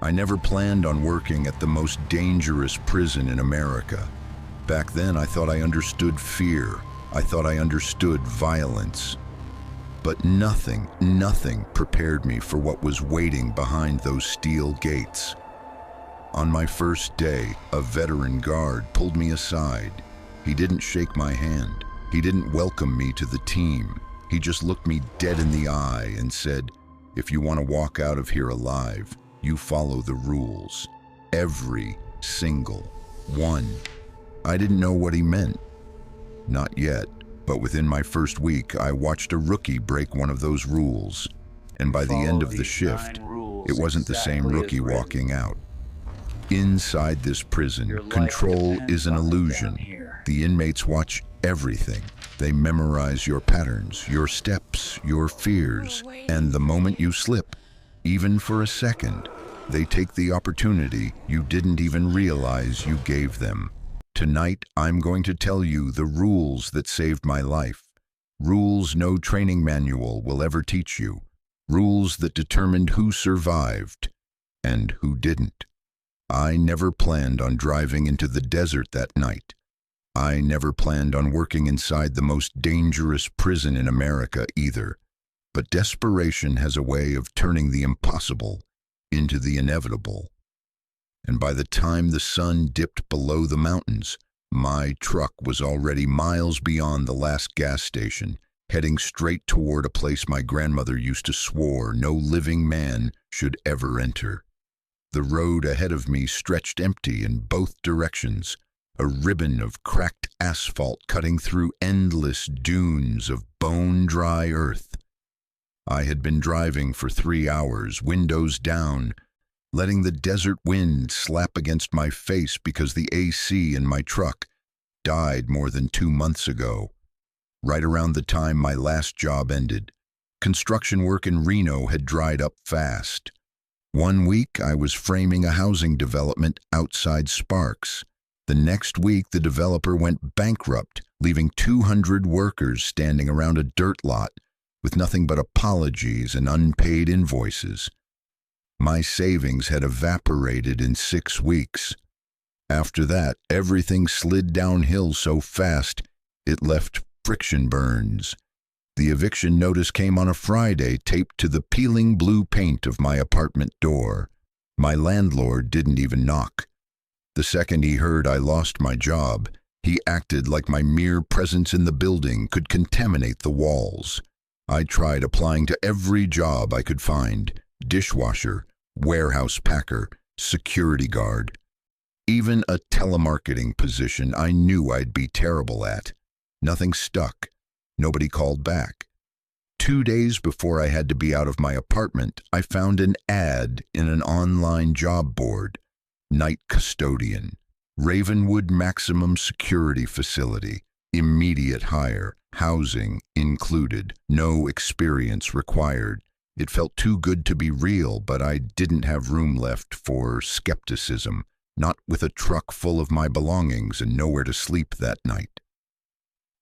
I never planned on working at the most dangerous prison in America. Back then, I thought I understood fear. I thought I understood violence. But nothing prepared me for what was waiting behind those steel gates. On my first day, a veteran guard pulled me aside. He didn't shake my hand. He didn't welcome me to the team. He just looked me dead in the eye and said, "If you want to walk out of here alive, you follow the rules. Every single one." I didn't know what he meant. Not yet, but within my first week, I watched a rookie break one of those rules. And by the end of the shift, it wasn't the same rookie walking out. Inside this prison, control is an illusion. The inmates watch everything. They memorize your patterns, your steps, your fears, and the moment you slip, even for a second, they take the opportunity you didn't even realize you gave them. Tonight, I'm going to tell you the rules that saved my life. Rules no training manual will ever teach you. Rules that determined who survived and who didn't. I never planned on driving into the desert that night. I never planned on working inside the most dangerous prison in America either. But desperation has a way of turning the impossible into the inevitable. And by the time the sun dipped below the mountains, my truck was already miles beyond the last gas station, heading straight toward a place my grandmother used to swear no living man should ever enter. The road ahead of me stretched empty in both directions, a ribbon of cracked asphalt cutting through endless dunes of bone-dry earth. I had been driving for 3 hours, windows down, letting the desert wind slap against my face because the AC in my truck died more than 2 months ago. Right around the time my last job ended, construction work in Reno had dried up fast. 1 week, I was framing a housing development outside Sparks. The next week, the developer went bankrupt, leaving 200 workers standing around a dirt lot with nothing but apologies and unpaid invoices. My savings had evaporated in 6 weeks. After that, everything slid downhill so fast, it left friction burns. The eviction notice came on a Friday, taped to the peeling blue paint of my apartment door. My landlord didn't even knock. The second he heard I lost my job, he acted like my mere presence in the building could contaminate the walls. I tried applying to every job I could find: dishwasher, warehouse packer, security guard. Even a telemarketing position I knew I'd be terrible at. Nothing stuck. Nobody called back. 2 days before I had to be out of my apartment, I found an ad in an online job board. Night custodian, Ravenwood maximum security facility, immediate hire, housing included, no experience required. It felt too good to be real, but I didn't have room left for skepticism, not with a truck full of my belongings and nowhere to sleep that night.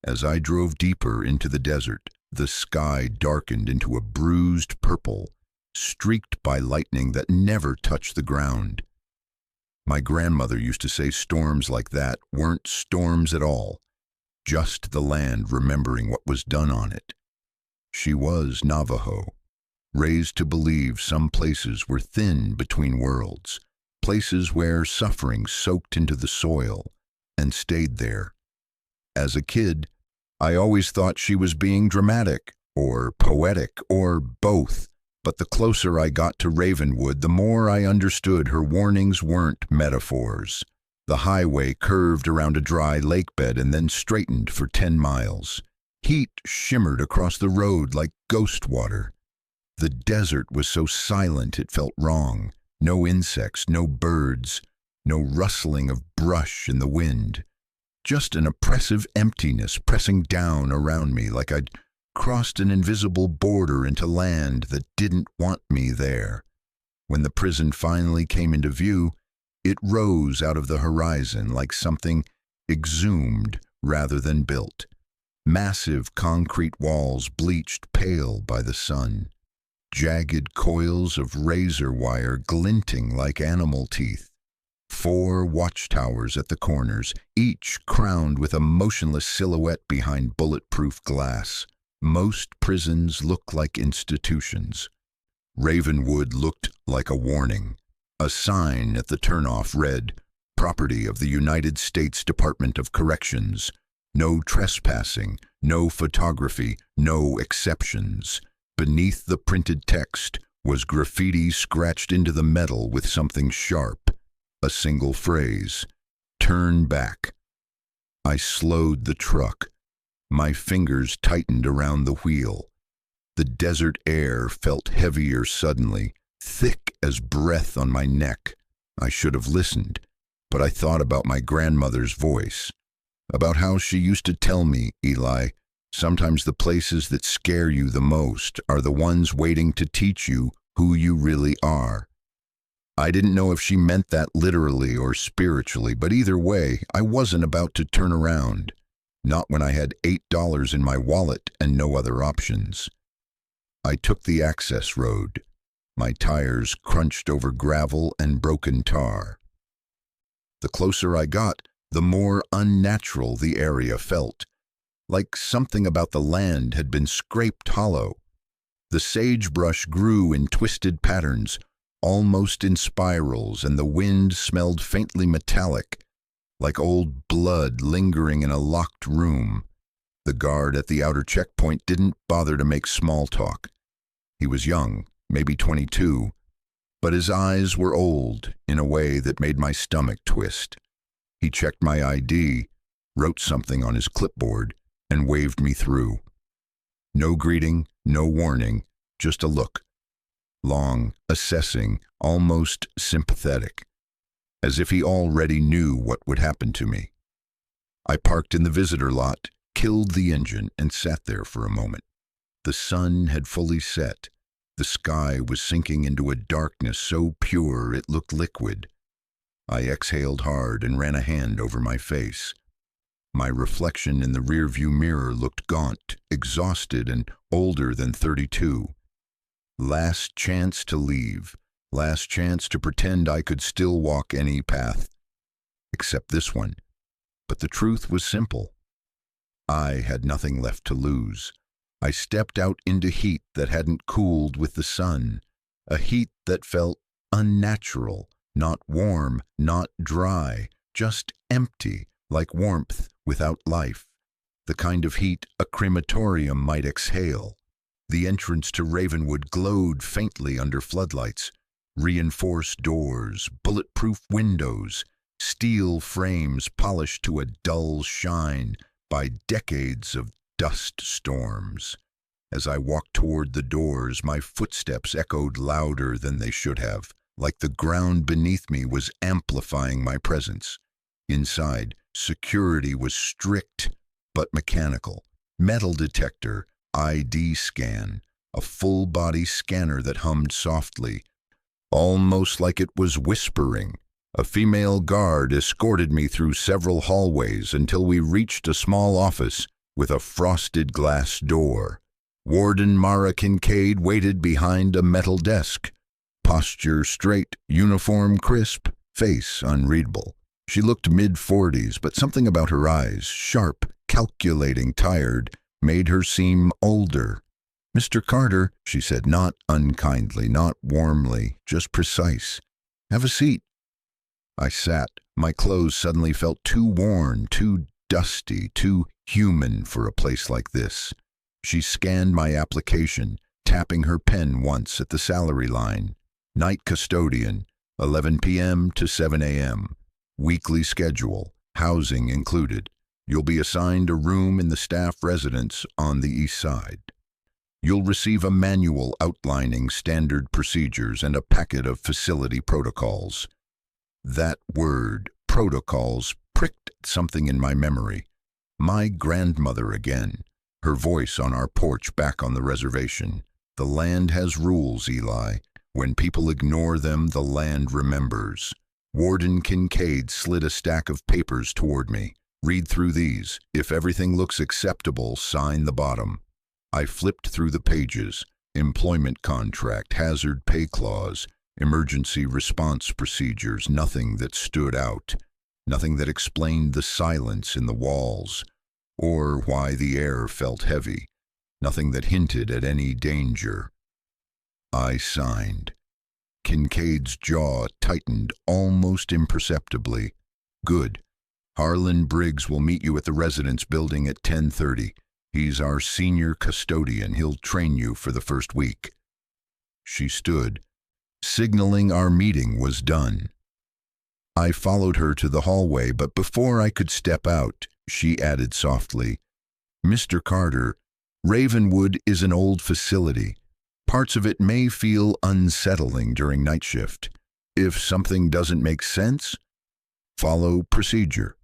As I drove deeper into the desert, the sky darkened into a bruised purple, streaked by lightning that never touched the ground. My grandmother used to say storms like that weren't storms at all, just the land remembering what was done on it. She was Navajo, raised to believe some places were thin between worlds, places where suffering soaked into the soil and stayed there. As a kid, I always thought she was being dramatic or poetic or both, but the closer I got to Ravenwood, the more I understood her warnings weren't metaphors. The highway curved around a dry lake bed and then straightened for 10 miles. Heat shimmered across the road like ghost water. The desert was so silent it felt wrong. No insects, no birds, no rustling of brush in the wind. Just an oppressive emptiness pressing down around me like I'd crossed an invisible border into land that didn't want me there. When the prison finally came into view, it rose out of the horizon like something exhumed rather than built. Massive concrete walls bleached pale by the sun. jagged coils of razor wire glinting like animal teeth. 4 watchtowers at the corners, each crowned with a motionless silhouette behind bulletproof glass. Most prisons look like institutions. Ravenwood looked like a warning. A sign at the turnoff read, "Property of the United States Department of Corrections. No trespassing, no photography, no exceptions." Beneath the printed text was graffiti scratched into the metal with something sharp. A single phrase, "Turn back." I slowed the truck. My fingers tightened around the wheel. The desert air felt heavier suddenly, thick as breath on my neck. I should have listened, but I thought about my grandmother's voice, about how she used to tell me, "Eli, sometimes the places that scare you the most are the ones waiting to teach you who you really are." I didn't know if she meant that literally or spiritually, but either way, I wasn't about to turn around. Not when I had $8 in my wallet and no other options. I took the access road. My tires crunched over gravel and broken tar. The closer I got, the more unnatural the area felt, like something about the land had been scraped hollow. The sagebrush grew in twisted patterns, almost in spirals, and the wind smelled faintly metallic, like old blood lingering in a locked room. The guard at the outer checkpoint didn't bother to make small talk. He was young, maybe 22, but his eyes were old in a way that made my stomach twist. He checked my ID, wrote something on his clipboard, and waved me through. No greeting, no warning, just a look. Long, assessing, almost sympathetic, as if he already knew what would happen to me. I parked in the visitor lot, killed the engine, and sat there for a moment. The sun had fully set. The sky was sinking into a darkness so pure it looked liquid. I exhaled hard and ran a hand over my face. My reflection in the rearview mirror looked gaunt, exhausted, and older than 32. Last chance to leave. Last chance to pretend I could still walk any path, except this one. But the truth was simple. I had nothing left to lose. I stepped out into heat that hadn't cooled with the sun, a heat that felt unnatural, not warm, not dry, just empty, like warmth without life, the kind of heat a crematorium might exhale. The entrance to Ravenwood glowed faintly under floodlights. Reinforced doors, bulletproof windows, steel frames polished to a dull shine by decades of dust storms. As I walked toward the doors, my footsteps echoed louder than they should have, like the ground beneath me was amplifying my presence. Inside, security was strict but mechanical. Metal detector, ID scan, a full-body scanner that hummed softly, almost like it was whispering. A female guard escorted me through several hallways until we reached a small office with a frosted glass door. Warden Mara Kincaid waited behind a metal desk. Posture straight, uniform crisp, face unreadable. She looked mid-40s, but something about her eyes, sharp, calculating, tired, made her seem older. "Mr. Carter," she said, not unkindly, not warmly, just precise. "Have a seat." I sat. My clothes suddenly felt too worn, too dusty, too human for a place like this. She scanned my application, tapping her pen once at the salary line. Night custodian, 11 p.m. to 7 a.m. Weekly schedule, housing included. You'll be assigned a room in the staff residence on the east side. You'll receive a manual outlining standard procedures and a packet of facility protocols. That word, protocols, pricked something in my memory. My grandmother again, her voice on our porch back on the reservation. The land has rules, Eli. When people ignore them, the land remembers. Warden Kincaid slid a stack of papers toward me. "Read through these. If everything looks acceptable, sign the bottom." I flipped through the pages. Employment contract, hazard pay clause, emergency response procedures, nothing that stood out, nothing that explained the silence in the walls, or why the air felt heavy, nothing that hinted at any danger. I signed. Kincaid's jaw tightened almost imperceptibly. Good. Harlan Briggs will meet you at the residence building at 10:30. He's our senior custodian. He'll train you for the first week. She stood, signaling our meeting was done. I followed her to the hallway, but before I could step out, she added softly, "Mr. Carter, Ravenwood is an old facility. Parts of it may feel unsettling during night shift. If something doesn't make sense, follow procedure."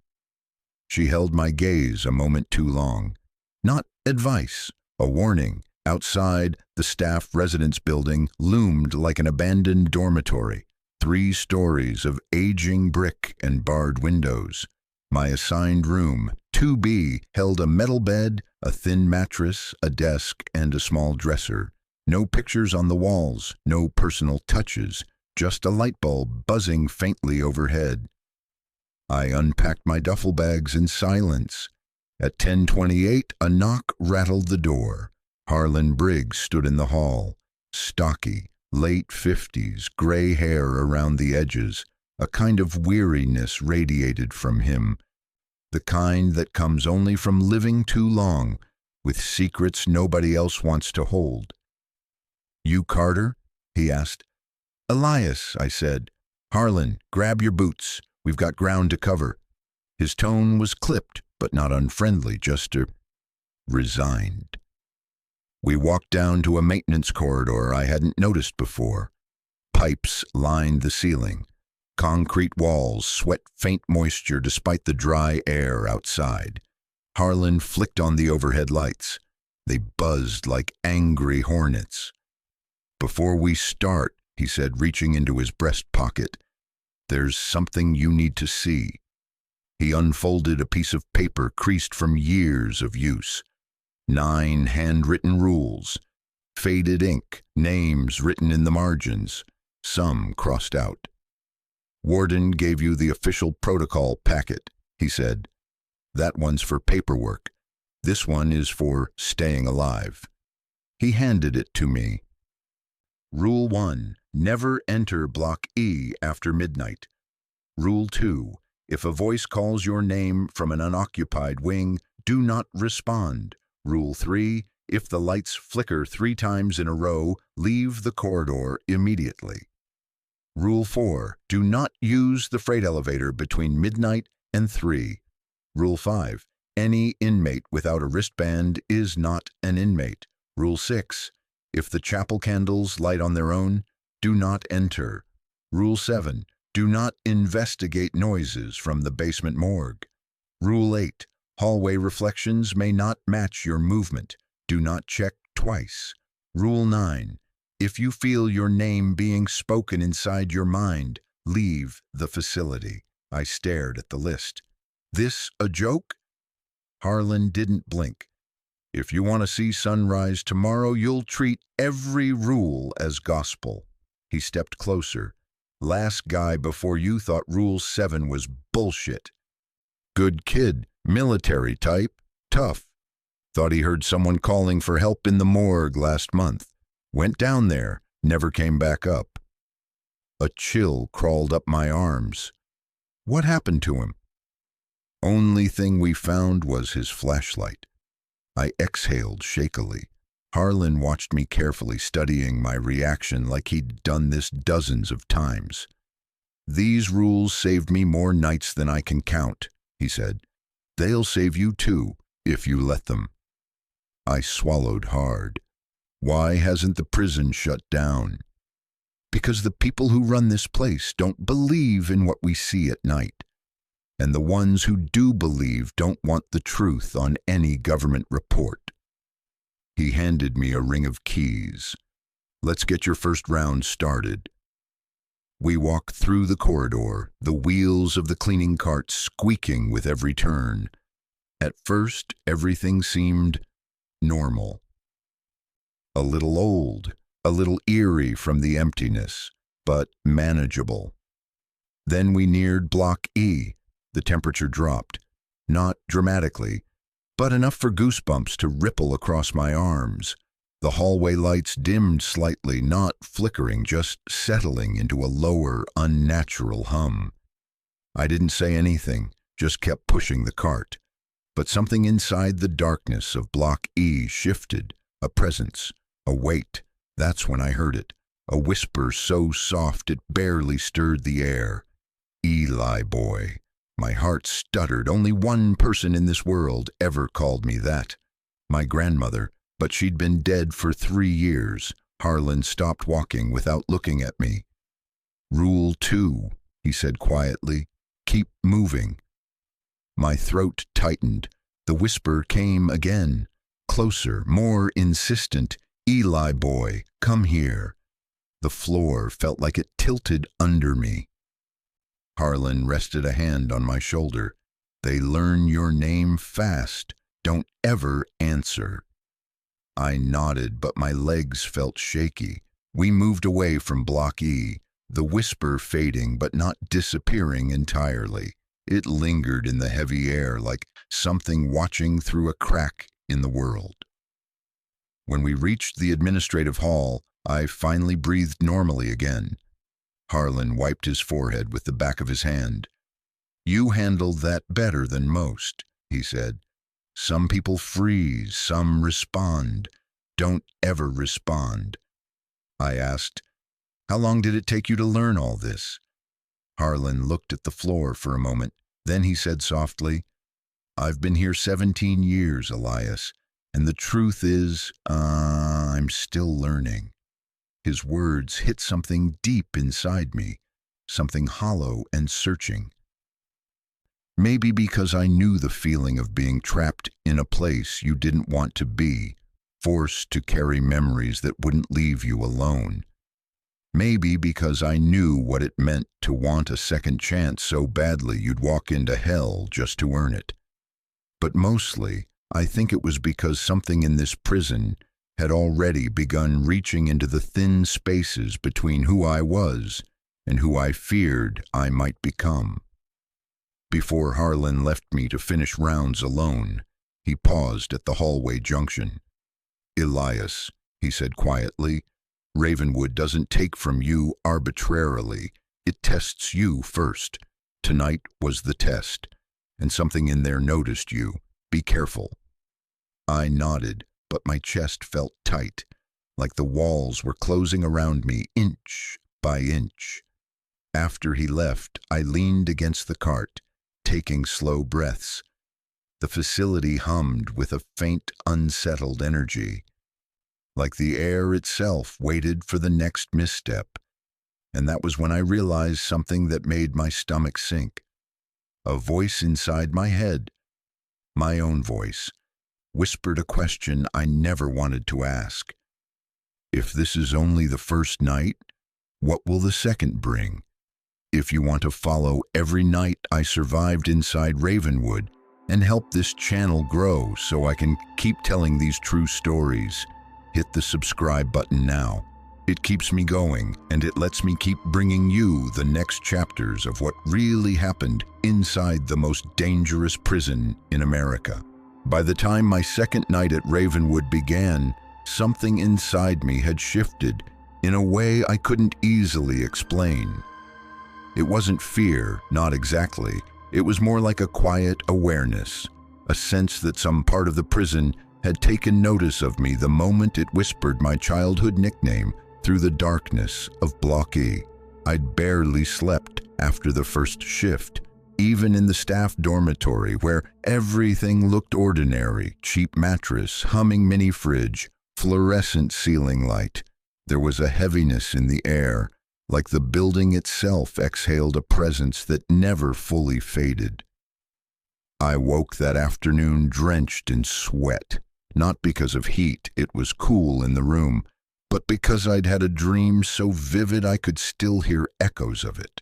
She held my gaze a moment too long. Not advice, a warning. Outside, the staff residence building loomed like an abandoned dormitory. 3 stories of aging brick and barred windows. My assigned room, 2B, held a metal bed, a thin mattress, a desk, and a small dresser. No pictures on the walls, no personal touches, just a light bulb buzzing faintly overhead. I unpacked my duffel bags in silence. At 10:28, a knock rattled the door. Harlan Briggs stood in the hall, stocky, late 50s, gray hair around the edges. A kind of weariness radiated from him, the kind that comes only from living too long, with secrets nobody else wants to hold. "You Carter?" he asked. "Elias," I said. "Harlan, grab your boots. We've got ground to cover." His tone was clipped, but not unfriendly, just resigned. We walked down to a maintenance corridor I hadn't noticed before. Pipes lined the ceiling. Concrete walls sweat faint moisture despite the dry air outside. Harlan flicked on the overhead lights. They buzzed like angry hornets. "Before we start," he said, reaching into his breast pocket, "there's something you need to see." He unfolded a piece of paper creased from years of use. 9 handwritten rules, faded ink, names written in the margins, some crossed out. "Warden gave you the official protocol packet," he said. "That one's for paperwork. This one is for staying alive." He handed it to me. Rule 1, never enter Block E after midnight. Rule 2, if a voice calls your name from an unoccupied wing, do not respond. Rule 3, if the lights flicker 3 times in a row, leave the corridor immediately. Rule 4, do not use the freight elevator between midnight and 3. Rule 5, any inmate without a wristband is not an inmate. Rule 6, if the chapel candles light on their own, do not enter. Rule 7, do not investigate noises from the basement morgue. Rule 8, hallway reflections may not match your movement. Do not check twice. Rule 9, if you feel your name being spoken inside your mind, leave the facility. I stared at the list. This a joke? Harlan didn't blink. If you want to see sunrise tomorrow, you'll treat every rule as gospel. He stepped closer. Last guy before you thought Rule 7 was bullshit. Good kid, military type, tough. Thought he heard someone calling for help in the morgue last month. Went down there, never came back up. A chill crawled up my arms. What happened to him? Only thing we found was his flashlight. I exhaled shakily. Harlan watched me carefully, studying my reaction like he'd done this dozens of times. "These rules saved me more nights than I can count," he said. "They'll save you too, if you let them." I swallowed hard. Why hasn't the prison shut down? Because the people who run this place don't believe in what we see at night. And the ones who do believe don't want the truth on any government report. He handed me a ring of keys. "Let's get your first round started." We walked through the corridor, the wheels of the cleaning cart squeaking with every turn. At first, everything seemed normal. a little old, a little eerie from the emptiness, but manageable. Then we neared Block E. The temperature dropped, not dramatically, but enough for goosebumps to ripple across my arms. The hallway lights dimmed slightly, not flickering, just settling into a lower, unnatural hum. I didn't say anything, just kept pushing the cart. But something inside the darkness of Block E shifted, a presence, a weight. That's when I heard it, a whisper so soft it barely stirred the air. Eli boy. My heart stuttered. Only one person in this world ever called me that. My grandmother, but she'd been dead for 3 years. Harlan stopped walking without looking at me. Rule 2, he said quietly. Keep moving. My throat tightened. The whisper came again, closer, more insistent. Eli boy, come here. The floor felt like it tilted under me. Harlan rested a hand on my shoulder. They learn your name fast. Don't ever answer. I nodded, but my legs felt shaky. We moved away from Block E, the whisper fading but not disappearing entirely. It lingered in the heavy air like something watching through a crack in the world. When we reached the administrative hall, I finally breathed normally again. Harlan wiped his forehead with the back of his hand. You handled that better than most, he said. Some people freeze, some respond. Don't ever respond. I asked, how long did it take you to learn all this? Harlan looked at the floor for a moment. Then he said softly, I've been here 17 years, Elias, and the truth is, I'm still learning. His words hit something deep inside me, something hollow and searching. Maybe because I knew the feeling of being trapped in a place you didn't want to be, forced to carry memories that wouldn't leave you alone. Maybe because I knew what it meant to want a second chance so badly you'd walk into hell just to earn it. But mostly, I think it was because something in this prison had already begun reaching into the thin spaces between who I was and who I feared I might become. Before Harlan left me to finish rounds alone, he paused at the hallway junction. Elias, he said quietly, Ravenwood doesn't take from you arbitrarily. It tests you first. Tonight was the test, and something in there noticed you. Be careful. I nodded, but my chest felt tight, like the walls were closing around me inch by inch. After he left, I leaned against the cart, taking slow breaths. The facility hummed with a faint, unsettled energy, like the air itself waited for the next misstep. And that was when I realized something that made my stomach sink. A voice inside my head, my own voice, whispered a question I never wanted to ask. If this is only the first night, what will the second bring? If you want to follow every night I survived inside Ravenwood and help this channel grow so I can keep telling these true stories, hit the subscribe button now. It keeps me going, and it lets me keep bringing you the next chapters of what really happened inside the most dangerous prison in America. By the time my second night at Ravenwood began, something inside me had shifted in a way I couldn't easily explain. It wasn't fear, not exactly. It was more like a quiet awareness, a sense that some part of the prison had taken notice of me the moment it whispered my childhood nickname through the darkness of Block E. I'd barely slept after the first shift, even in the staff dormitory where everything looked ordinary, cheap mattress, humming mini fridge, fluorescent ceiling light. There was a heaviness in the air, like the building itself exhaled a presence that never fully faded. I woke that afternoon drenched in sweat, not because of heat, it was cool in the room, but because I'd had a dream so vivid I could still hear echoes of it.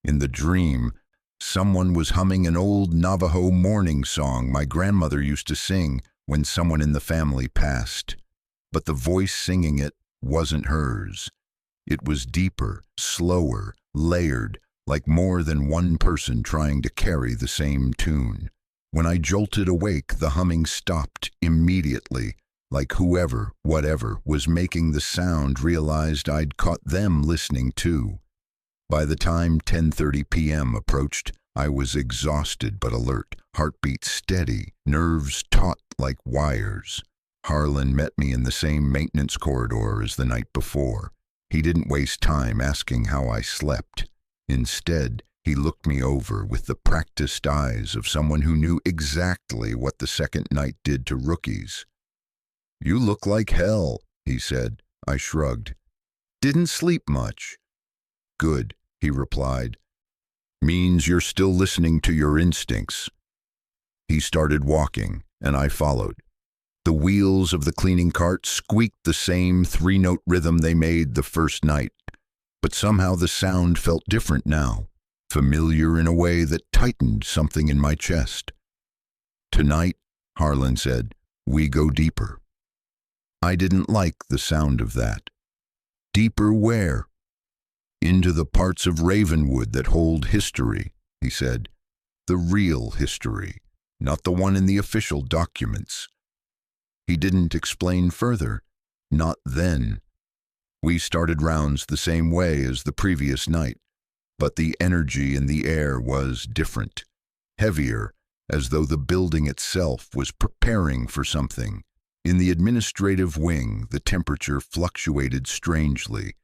In the dream, someone was humming an old Navajo morning song my grandmother used to sing when someone in the family passed. But the voice singing it wasn't hers. It was deeper, slower, layered, like more than one person trying to carry the same tune. When I jolted awake, the humming stopped immediately, like whoever, whatever, was making the sound realized I'd caught them listening too. By the time 10:30 p.m. approached, I was exhausted but alert, heartbeat steady, nerves taut like wires. Harlan met me in the same maintenance corridor as the night before. He didn't waste time asking how I slept. Instead, he looked me over with the practiced eyes of someone who knew exactly what the second night did to rookies. "You look like hell," he said. I shrugged. "Didn't sleep much." "Good," he replied. "Means you're still listening to your instincts." He started walking, and I followed. The wheels of the cleaning cart squeaked the same three-note rhythm they made the first night, but somehow the sound felt different now, familiar in a way that tightened something in my chest. "Tonight," Harlan said, "we go deeper." I didn't like the sound of that. "Deeper where?" "Into the parts of Ravenwood that hold history," he said. "The real history, not the one in the official documents." He didn't explain further. Not then. We started rounds the same way as the previous night, but the energy in the air was different, heavier, as though the building itself was preparing for something. In the administrative wing, the temperature fluctuated strangely,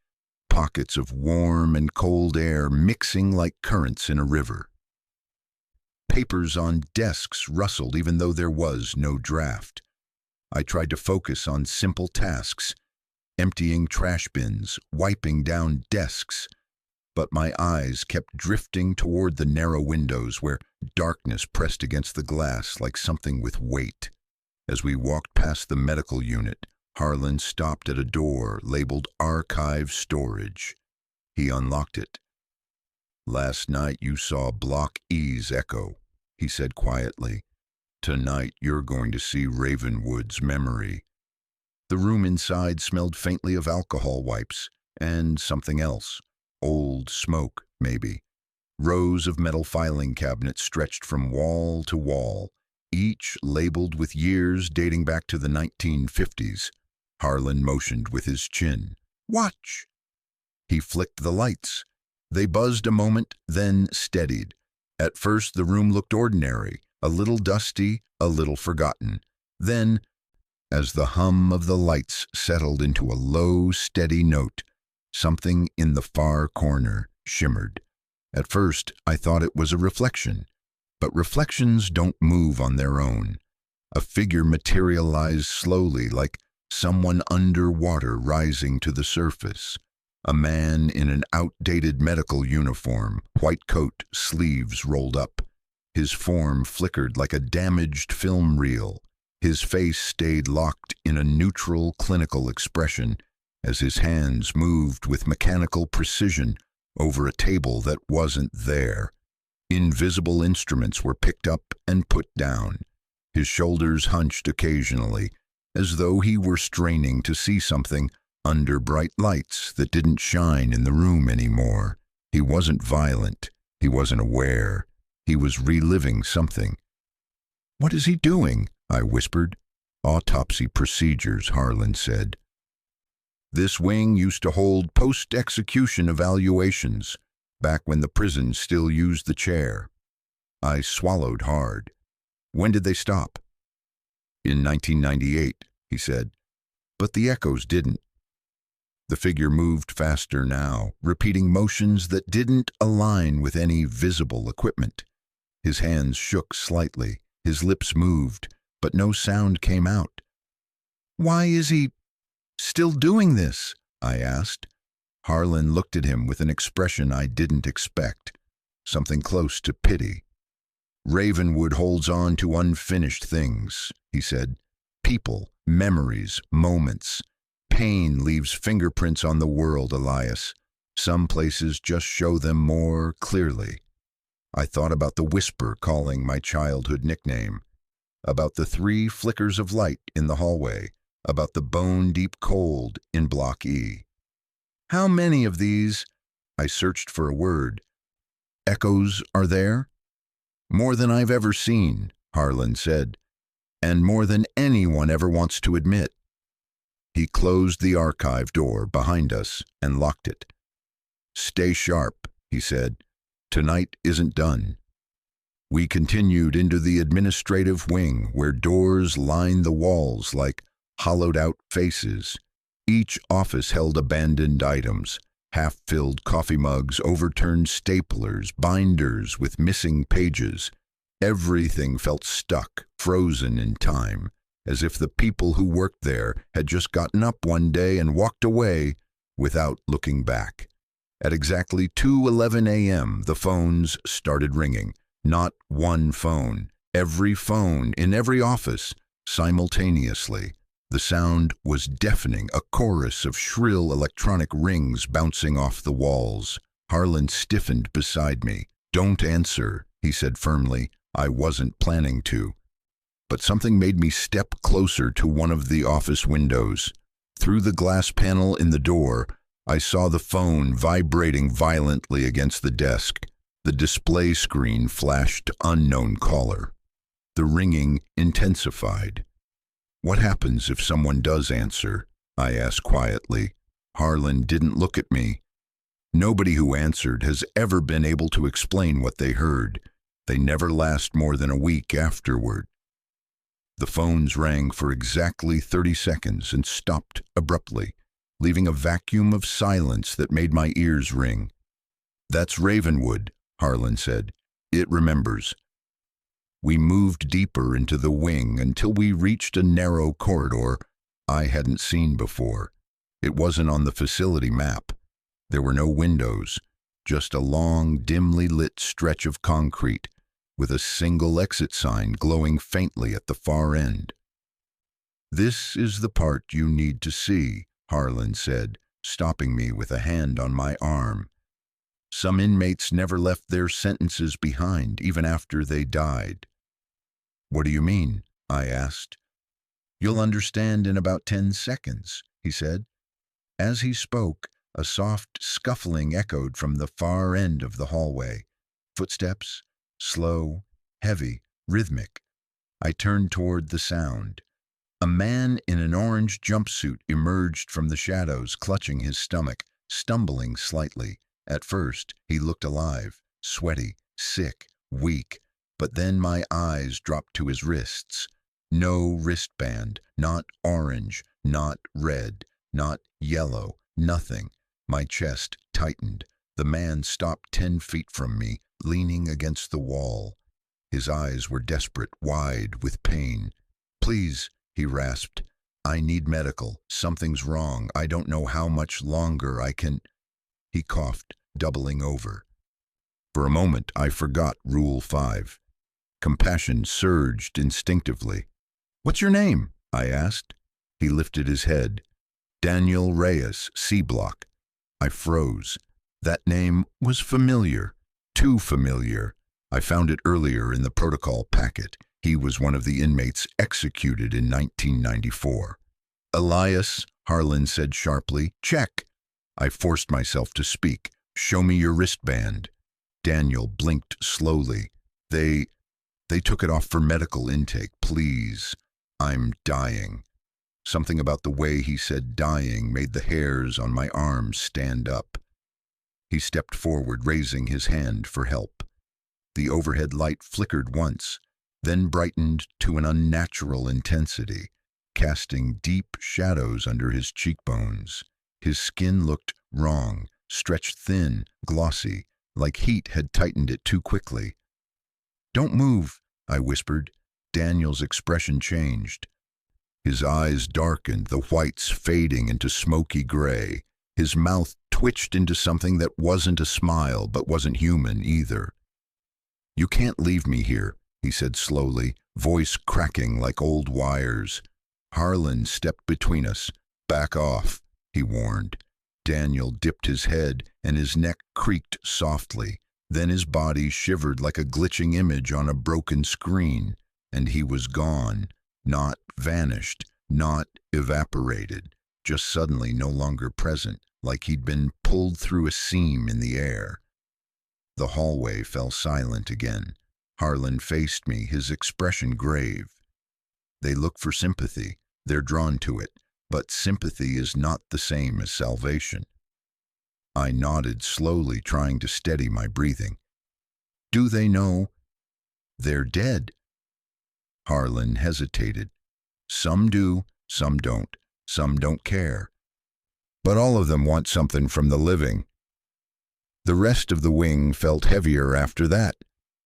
pockets of warm and cold air mixing like currents in a river. Papers on desks rustled even though there was no draft. I tried to focus on simple tasks, emptying trash bins, wiping down desks, but my eyes kept drifting toward the narrow windows where darkness pressed against the glass like something with weight. As we walked past the medical unit, Harlan stopped at a door labeled Archive Storage. He unlocked it. "Last night you saw Block E's echo," he said quietly. "Tonight you're going to see Ravenwood's memory." The room inside smelled faintly of alcohol wipes and something else. Old smoke, maybe. Rows of metal filing cabinets stretched from wall to wall, each labeled with years dating back to the 1950s. Harlan motioned with his chin. "Watch!" He flicked the lights. They buzzed a moment, then steadied. At first the room looked ordinary, a little dusty, a little forgotten. Then, as the hum of the lights settled into a low, steady note, something in the far corner shimmered. At first, I thought it was a reflection, but reflections don't move on their own. A figure materialized slowly, like someone underwater rising to the surface. A man in an outdated medical uniform, white coat, sleeves rolled up. His form flickered like a damaged film reel. His face stayed locked in a neutral, clinical expression as his hands moved with mechanical precision over a table that wasn't there. Invisible instruments were picked up and put down. His shoulders hunched occasionally, as though he were straining to see something under bright lights that didn't shine in the room anymore. He wasn't violent. He wasn't aware. He was reliving something. "What is he doing?" I whispered. "Autopsy procedures," Harlan said. "This wing used to hold post-execution evaluations, back when the prison still used the chair." I swallowed hard. "When did they stop?" "In 1998, he said. "But the echoes didn't." The figure moved faster now, repeating motions that didn't align with any visible equipment. His hands shook slightly, his lips moved, but no sound came out. "Why is he still doing this?" I asked. Harlan looked at him with an expression I didn't expect, something close to pity. "Ravenwood holds on to unfinished things," he said. "People, memories, moments. Pain leaves fingerprints on the world, Elias. Some places just show them more clearly." I thought about the whisper calling my childhood nickname, about the 3 flickers of light in the hallway, about the bone-deep cold in Block E. How many of these? I searched for a word. Echoes are there? More than I've ever seen, Harlan said, and more than anyone ever wants to admit. He closed the archive door behind us and locked it. Stay sharp, he said. Tonight isn't done. We continued into the administrative wing, where doors lined the walls like hollowed-out faces. Each office held abandoned items, half-filled coffee mugs, overturned staplers, binders with missing pages. Everything felt stuck, frozen in time, as if the people who worked there had just gotten up one day and walked away without looking back. At exactly 2:11 a.m., the phones started ringing. Not one phone, every phone in every office, simultaneously. The sound was deafening, a chorus of shrill electronic rings bouncing off the walls. Harlan stiffened beside me. Don't answer, he said firmly. I wasn't planning to. But something made me step closer to one of the office windows. Through the glass panel in the door, I saw the phone vibrating violently against the desk. The display screen flashed unknown caller. The ringing intensified. What happens if someone does answer? I asked quietly. Harlan didn't look at me. Nobody who answered has ever been able to explain what they heard. They never last more than a week afterward. The phones rang for exactly 30 seconds and stopped abruptly, leaving a vacuum of silence that made my ears ring. That's Ravenwood, Harlan said. It remembers. We moved deeper into the wing until we reached a narrow corridor I hadn't seen before. It wasn't on the facility map. There were no windows, just a long, dimly lit stretch of concrete with a single exit sign glowing faintly at the far end. This is the part you need to see, Harlan said, stopping me with a hand on my arm. Some inmates never left their sentences behind, even after they died. What do you mean? I asked. You'll understand in about 10 seconds, he said. As he spoke, a soft scuffling echoed from the far end of the hallway. Footsteps, slow, heavy, rhythmic. I turned toward the sound. A man in an orange jumpsuit emerged from the shadows, clutching his stomach, stumbling slightly. At first, he looked alive, sweaty, sick, weak, but then my eyes dropped to his wrists. No wristband, not orange, not red, not yellow, nothing. My chest tightened. The man stopped 10 feet from me, leaning against the wall. His eyes were desperate, wide with pain. Please, he rasped. I need medical. Something's wrong. I don't know how much longer I can... He coughed, doubling over. For a moment, I forgot Rule 5. Compassion surged instinctively. What's your name? I asked. He lifted his head. Daniel Reyes, C Block. I froze. That name was familiar. Too familiar. I found it earlier in the protocol packet. He was one of the inmates executed in 1994. Elias, Harlan said sharply. Check. I forced myself to speak. Show me your wristband. Daniel blinked slowly. They took it off for medical intake, please. I'm dying. Something about the way he said dying made the hairs on my arms stand up. He stepped forward, raising his hand for help. The overhead light flickered once, then brightened to an unnatural intensity, casting deep shadows under his cheekbones. His skin looked wrong, stretched thin, glossy, like heat had tightened it too quickly. Don't move, I whispered. Daniel's expression changed. His eyes darkened, the whites fading into smoky gray. His mouth twitched into something that wasn't a smile, but wasn't human either. You can't leave me here, he said slowly, voice cracking like old wires. Harlan stepped between us. Back off, he warned. Daniel dipped his head, and his neck creaked softly. Then his body shivered like a glitching image on a broken screen, and he was gone. Not vanished, Not evaporated, just suddenly no longer present, like he'd been pulled through a seam in the air. The hallway fell silent again. Harlan faced me, his expression grave. They look for sympathy. They're drawn to it. But sympathy is not the same as salvation. I nodded slowly, trying to steady my breathing. Do they know? They're dead. Harlan hesitated. Some do, some don't. Some don't care. But all of them want something from the living. The rest of the wing felt heavier after that.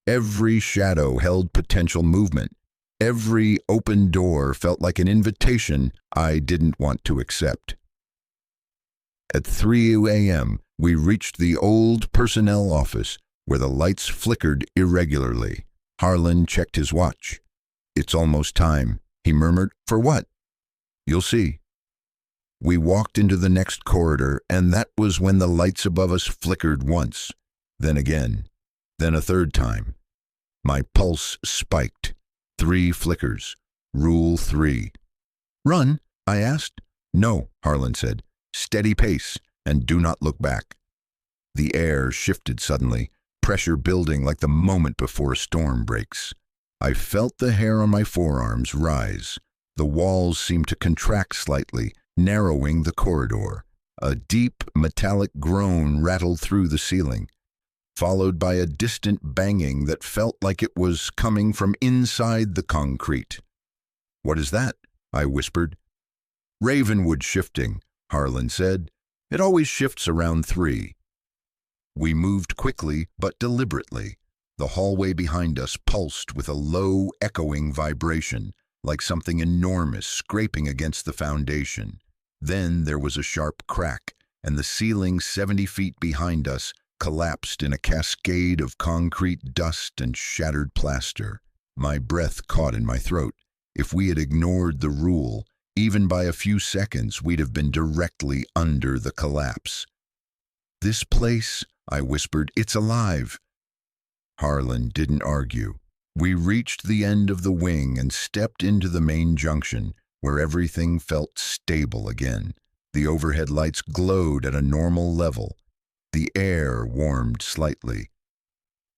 Every shadow held potential movement. Every open door felt like an invitation I didn't want to accept. At 3 a.m., we reached the old personnel office, where the lights flickered irregularly. Harlan checked his watch. It's almost time, he murmured. For what? You'll see. We walked into the next corridor, and that was when the lights above us flickered once, then again, then a third time. My pulse spiked. 3 flickers. Rule 3. Run? I asked. No, Harlan said. Steady pace, and do not look back. The air shifted suddenly, pressure building like the moment before a storm breaks. I felt the hair on my forearms rise. The walls seemed to contract slightly, narrowing the corridor. A deep, metallic groan rattled through the ceiling, followed by a distant banging that felt like it was coming from inside the concrete. What is that? I whispered. Ravenwood shifting, Harlan said. It always shifts around 3. We moved quickly but deliberately. The hallway behind us pulsed with a low, echoing vibration, like something enormous scraping against the foundation. Then there was a sharp crack, and the ceiling 70 feet behind us collapsed in a cascade of concrete dust and shattered plaster. My breath caught in my throat. If we had ignored the rule, even by a few seconds, we'd have been directly under the collapse. This place, I whispered, it's alive. Harlan didn't argue. We reached the end of the wing and stepped into the main junction, where everything felt stable again. The overhead lights glowed at a normal level. The air warmed slightly.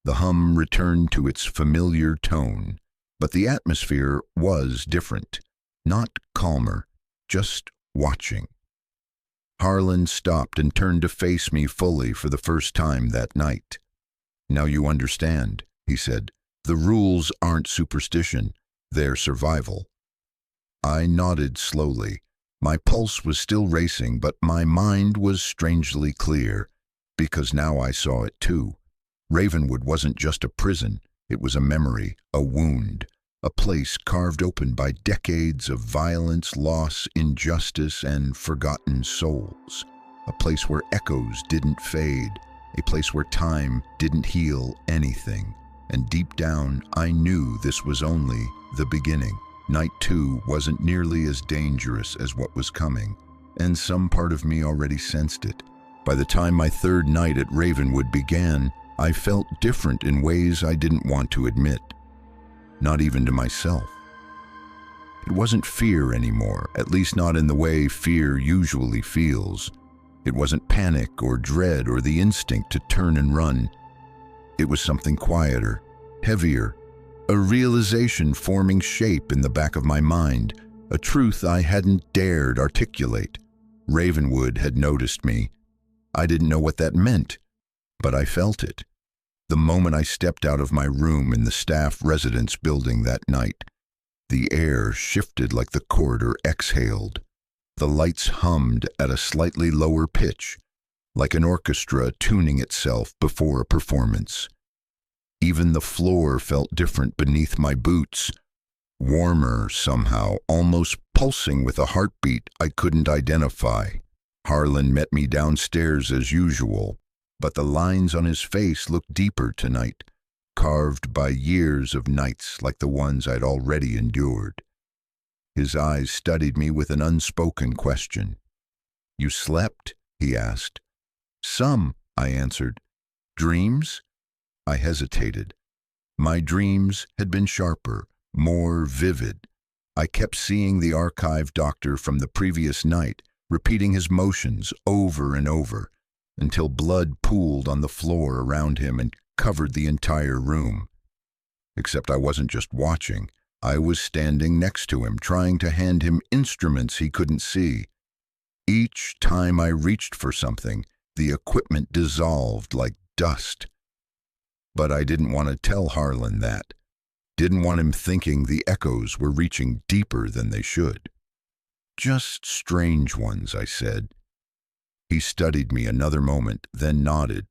The hum returned to its familiar tone, but the atmosphere was different. Not calmer, just watching. Harlan stopped and turned to face me fully for the first time that night. Now you understand, he said. The rules aren't superstition, they're survival. I nodded slowly. My pulse was still racing, but my mind was strangely clear, because now I saw it too. Ravenwood wasn't just a prison, it was a memory, a wound, a place carved open by decades of violence, loss, injustice, and forgotten souls. A place where echoes didn't fade, a place where time didn't heal anything. And deep down, I knew this was only the beginning. Night 2 wasn't nearly as dangerous as what was coming, and some part of me already sensed it. By the time my 3rd night at Ravenwood began, I felt different in ways I didn't want to admit. Not even to myself. It wasn't fear anymore, at least not in the way fear usually feels. It wasn't panic or dread or the instinct to turn and run. It was something quieter, heavier, a realization forming shape in the back of my mind, a truth I hadn't dared articulate. Ravenwood had noticed me. I didn't know what that meant, but I felt it. The moment I stepped out of my room in the staff residence building that night, the air shifted like the corridor exhaled. The lights hummed at a slightly lower pitch, like an orchestra tuning itself before a performance. Even the floor felt different beneath my boots, warmer somehow, almost pulsing with a heartbeat I couldn't identify. Harlan met me downstairs as usual, but the lines on his face looked deeper tonight, carved by years of nights like the ones I'd already endured. His eyes studied me with an unspoken question. "You slept?" he asked. "Some," I answered. "Dreams?" I hesitated. My dreams had been sharper, more vivid. I kept seeing the archive doctor from the previous night, repeating his motions over and over, until blood pooled on the floor around him and covered the entire room. Except I wasn't just watching. I was standing next to him, trying to hand him instruments he couldn't see. Each time I reached for something, the equipment dissolved like dust. But I didn't want to tell Harlan that. Didn't want him thinking the echoes were reaching deeper than they should. Just strange ones, I said. He studied me another moment, then nodded.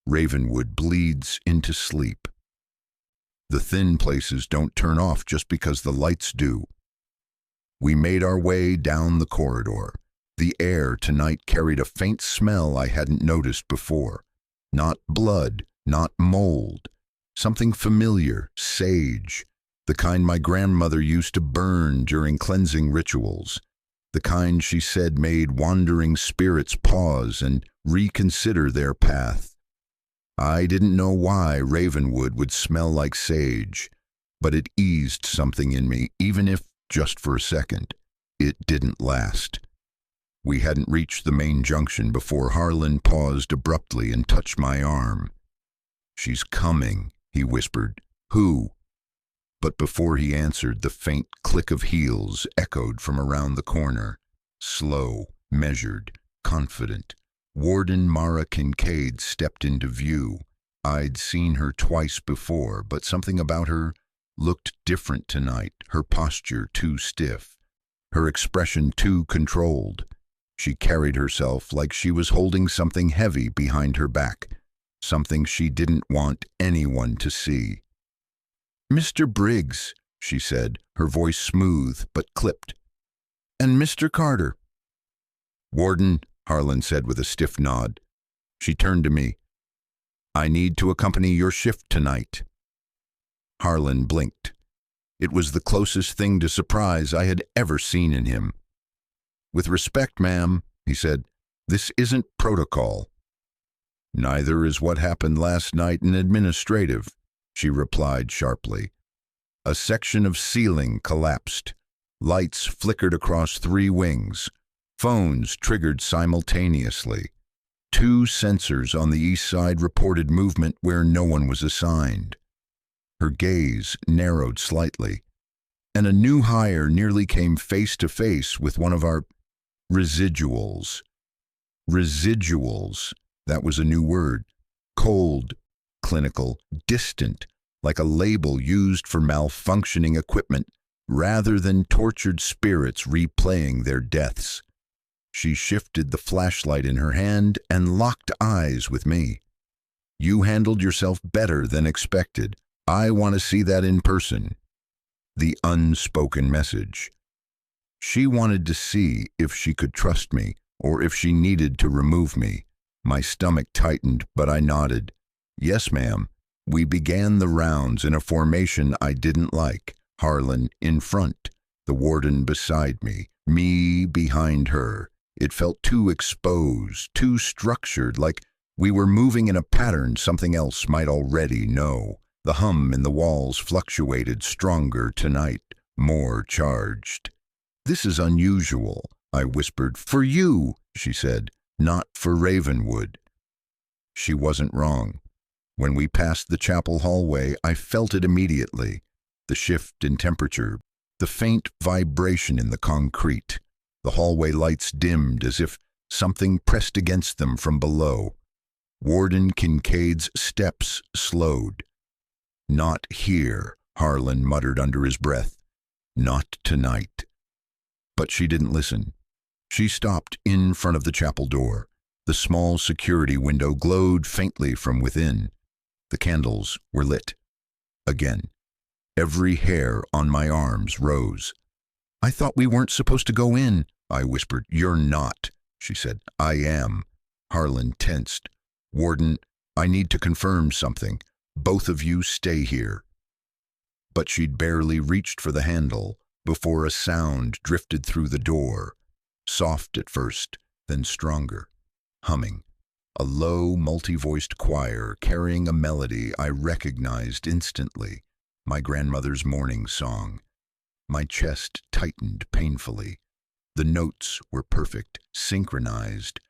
Ravenwood bleeds into sleep. The thin places don't turn off just because the lights do. We made our way down the corridor. The air tonight carried a faint smell I hadn't noticed before. Not blood, not mold. Something familiar, sage. The kind my grandmother used to burn during cleansing rituals. The kind she said made wandering spirits pause and reconsider their path. I didn't know why Ravenwood would smell like sage, but it eased something in me, even if just for a second. It didn't last. We hadn't reached the main junction before Harlan paused abruptly and touched my arm. "She's coming," he whispered. "Who?" But before he answered, the faint click of heels echoed from around the corner. Slow, measured, confident. Warden Mara Kincaid stepped into view. I'd seen her twice before, but something about her looked different tonight, her posture too stiff, her expression too controlled. She carried herself like she was holding something heavy behind her back, something she didn't want anyone to see. "Mr. Briggs," she said, her voice smooth but clipped. "And Mr. Carter." "Warden," Harlan said with a stiff nod. She turned to me. "I need to accompany your shift tonight." Harlan blinked. It was the closest thing to surprise I had ever seen in him. "With respect, ma'am," he said, "this isn't protocol." "Neither is what happened last night in administrative," she replied sharply. A section of ceiling collapsed. Lights flickered across 3 wings. Phones triggered simultaneously. 2 sensors on the east side reported movement where no one was assigned. Her gaze narrowed slightly, and a new hire nearly came face to face with one of our residuals. Residuals, that was a new word. Cold, clinical, distant, like a label used for malfunctioning equipment rather than tortured spirits replaying their deaths. She shifted the flashlight in her hand and locked eyes with me. "You handled yourself better than expected. I want to see that in person." The unspoken message. She wanted to see if she could trust me or if she needed to remove me. My stomach tightened, but I nodded. "Yes, ma'am." We began the rounds in a formation I didn't like. Harlan in front, the warden beside me behind her. It felt too exposed, too structured, like we were moving in a pattern something else might already know. The hum in the walls fluctuated, stronger tonight, more charged. "This is unusual," I whispered. "For you," she said, "not for Ravenwood." She wasn't wrong. When we passed the chapel hallway, I felt it immediately. The shift in temperature, the faint vibration in the concrete. The hallway lights dimmed as if something pressed against them from below. Warden Kincaid's steps slowed. "Not here," Harlan muttered under his breath. "Not tonight." But she didn't listen. She stopped in front of the chapel door. The small security window glowed faintly from within. The candles were lit. Again. Every hair on my arms rose. "I thought we weren't supposed to go in," I whispered. "You're not," she said. "I am." Harlan tensed. "Warden, I need to confirm something. Both of you stay here." But she'd barely reached for the handle before a sound drifted through the door. Soft at first, then stronger. Humming. A low, multi-voiced choir carrying a melody I recognized instantly. My grandmother's morning song. My chest tightened painfully. The notes were perfect, synchronized,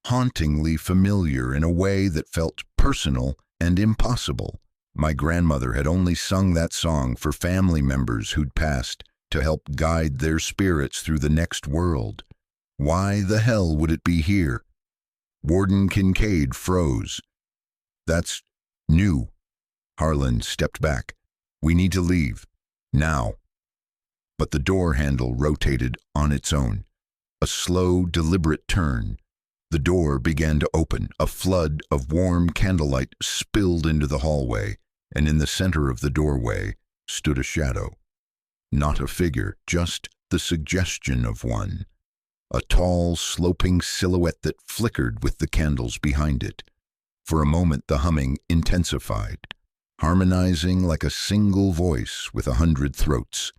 hauntingly familiar in a way that felt personal and impossible. My grandmother had only sung that song for family members who'd passed, to help guide their spirits through the next world. Why the hell would it be here? Warden Kincaid froze. That's new. Harlan stepped back. We need to leave. Now. But the door handle rotated on its own. A slow, deliberate turn. The door began to open. A flood of warm candlelight spilled into the hallway, and in the center of the doorway stood a shadow. Not a figure, just the suggestion of one. A tall, sloping silhouette that flickered with the candles behind it. For a moment the humming intensified, harmonizing like a single voice with 100 throats.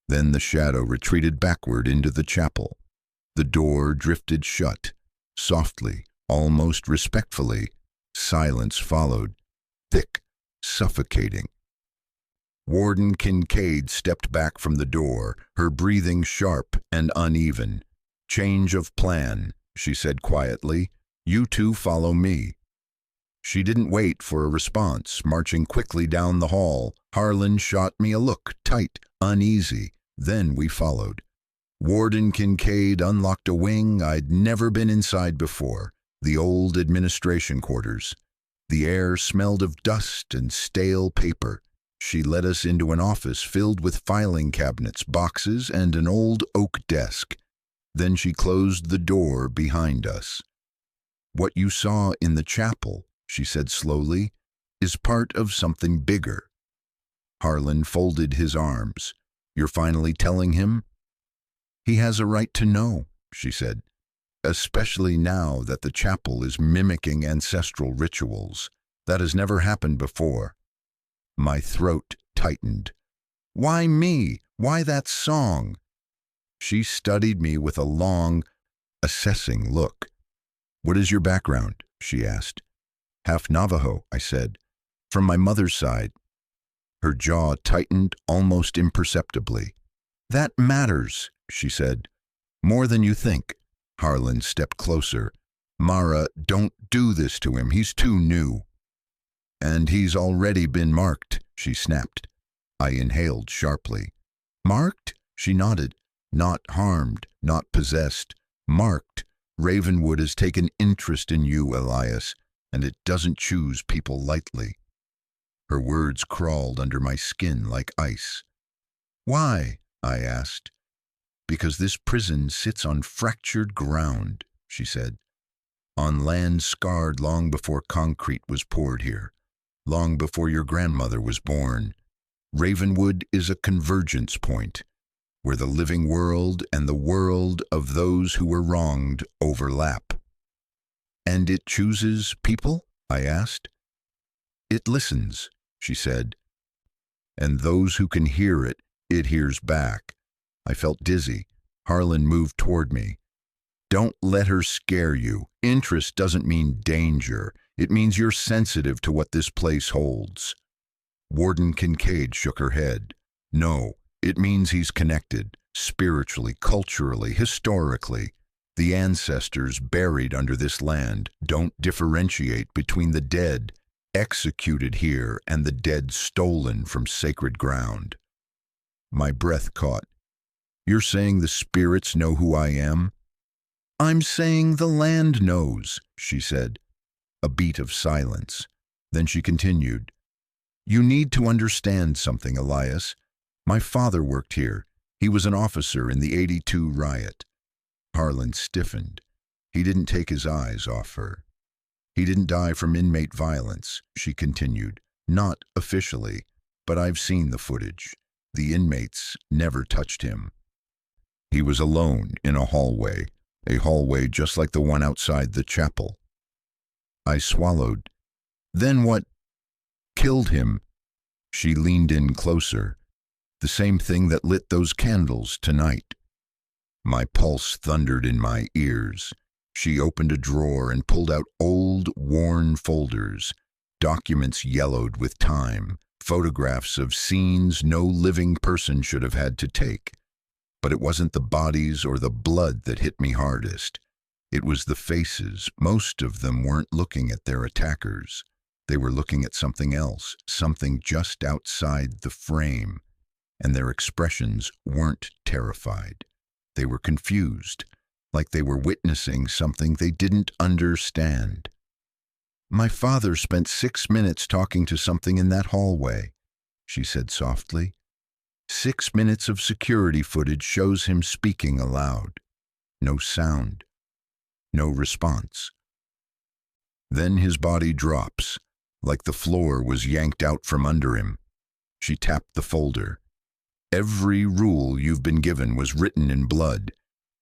Then the shadow retreated backward into the chapel. The door drifted shut. Softly, almost respectfully, silence followed, thick, suffocating. Warden Kincaid stepped back from the door, her breathing sharp and uneven. Change of plan, she said quietly. You two follow me. She didn't wait for a response. Marching quickly down the hall, Harlan shot me a look, tight, uneasy. Then we followed. Warden Kincaid unlocked a wing I'd never been inside before, the old administration quarters. The air smelled of dust and stale paper. She led us into an office filled with filing cabinets, boxes, and an old oak desk. Then she closed the door behind us. What you saw in the chapel, she said slowly, is part of something bigger. Harlan folded his arms. You're finally telling him? He has a right to know, she said, especially now that the chapel is mimicking ancestral rituals. That has never happened before. My throat tightened. Why me? Why that song? She studied me with a long, assessing look. What is your background? She asked. Half Navajo, I said. From my mother's side. Her jaw tightened almost imperceptibly. That matters, she said. More than you think. Harlan stepped closer. Mara, don't do this to him. He's too new. And he's already been marked, she snapped. I inhaled sharply. Marked? She nodded. Not harmed, not possessed. Marked. Ravenwood has taken interest in you, Elias, and it doesn't choose people lightly. Her words crawled under my skin like ice. Why? I asked. Because this prison sits on fractured ground, she said. On land scarred long before concrete was poured here, long before your grandmother was born. Ravenwood is a convergence point, where the living world and the world of those who were wronged overlap. And it chooses people? I asked. It listens, she said. And those who can hear it, it hears back. I felt dizzy. Harlan moved toward me. Don't let her scare you. Interest doesn't mean danger. It means you're sensitive to what this place holds. Warden Kincaid shook her head. No, it means he's connected, spiritually, culturally, historically. The ancestors buried under this land don't differentiate between the dead executed here and the dead stolen from sacred ground. My breath caught. You're saying the spirits know who I am? I'm saying the land knows, she said. A beat of silence. Then she continued. You need to understand something, Elias. My father worked here. He was an officer in the '82 riot. Harlan stiffened. He didn't take his eyes off her. He didn't die from inmate violence, she continued. Not officially, but I've seen the footage. The inmates never touched him. He was alone in a hallway just like the one outside the chapel. I swallowed. Then what killed him? She leaned in closer. The same thing that lit those candles tonight. My pulse thundered in my ears. She opened a drawer and pulled out old, worn folders, documents yellowed with time, photographs of scenes no living person should have had to take. But it wasn't the bodies or the blood that hit me hardest. It was the faces. Most of them weren't looking at their attackers. They were looking at something else, something just outside the frame. And their expressions weren't terrified. They were confused, like they were witnessing something they didn't understand. "My father spent 6 minutes talking to something in that hallway," she said softly. 6 minutes of security footage shows him speaking aloud. No sound. No response. Then his body drops, like the floor was yanked out from under him. She tapped the folder. "Every rule you've been given was written in blood,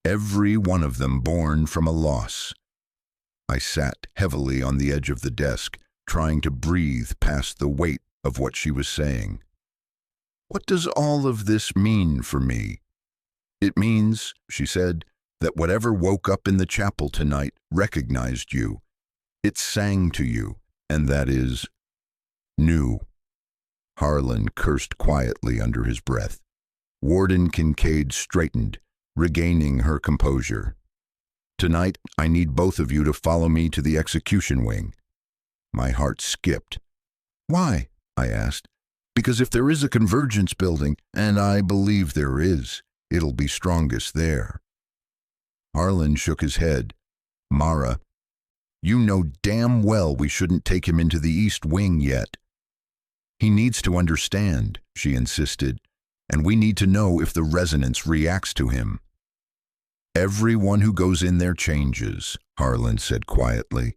every one of them born from a loss." I sat heavily on the edge of the desk, trying to breathe past the weight of what she was saying. "What does all of this mean for me?" "It means," she said, "that whatever woke up in the chapel tonight recognized you. It sang to you, and that is new." Harlan cursed quietly under his breath. Warden Kincaid straightened, regaining her composure. "Tonight, I need both of you to follow me to the execution wing." My heart skipped. "Why?" I asked. "Because if there is a convergence building, and I believe there is, it'll be strongest there." Harlan shook his head. "Mara, you know damn well we shouldn't take him into the East Wing yet." "He needs to understand," she insisted, "and we need to know if the resonance reacts to him." "Everyone who goes in there changes," Harlan said quietly.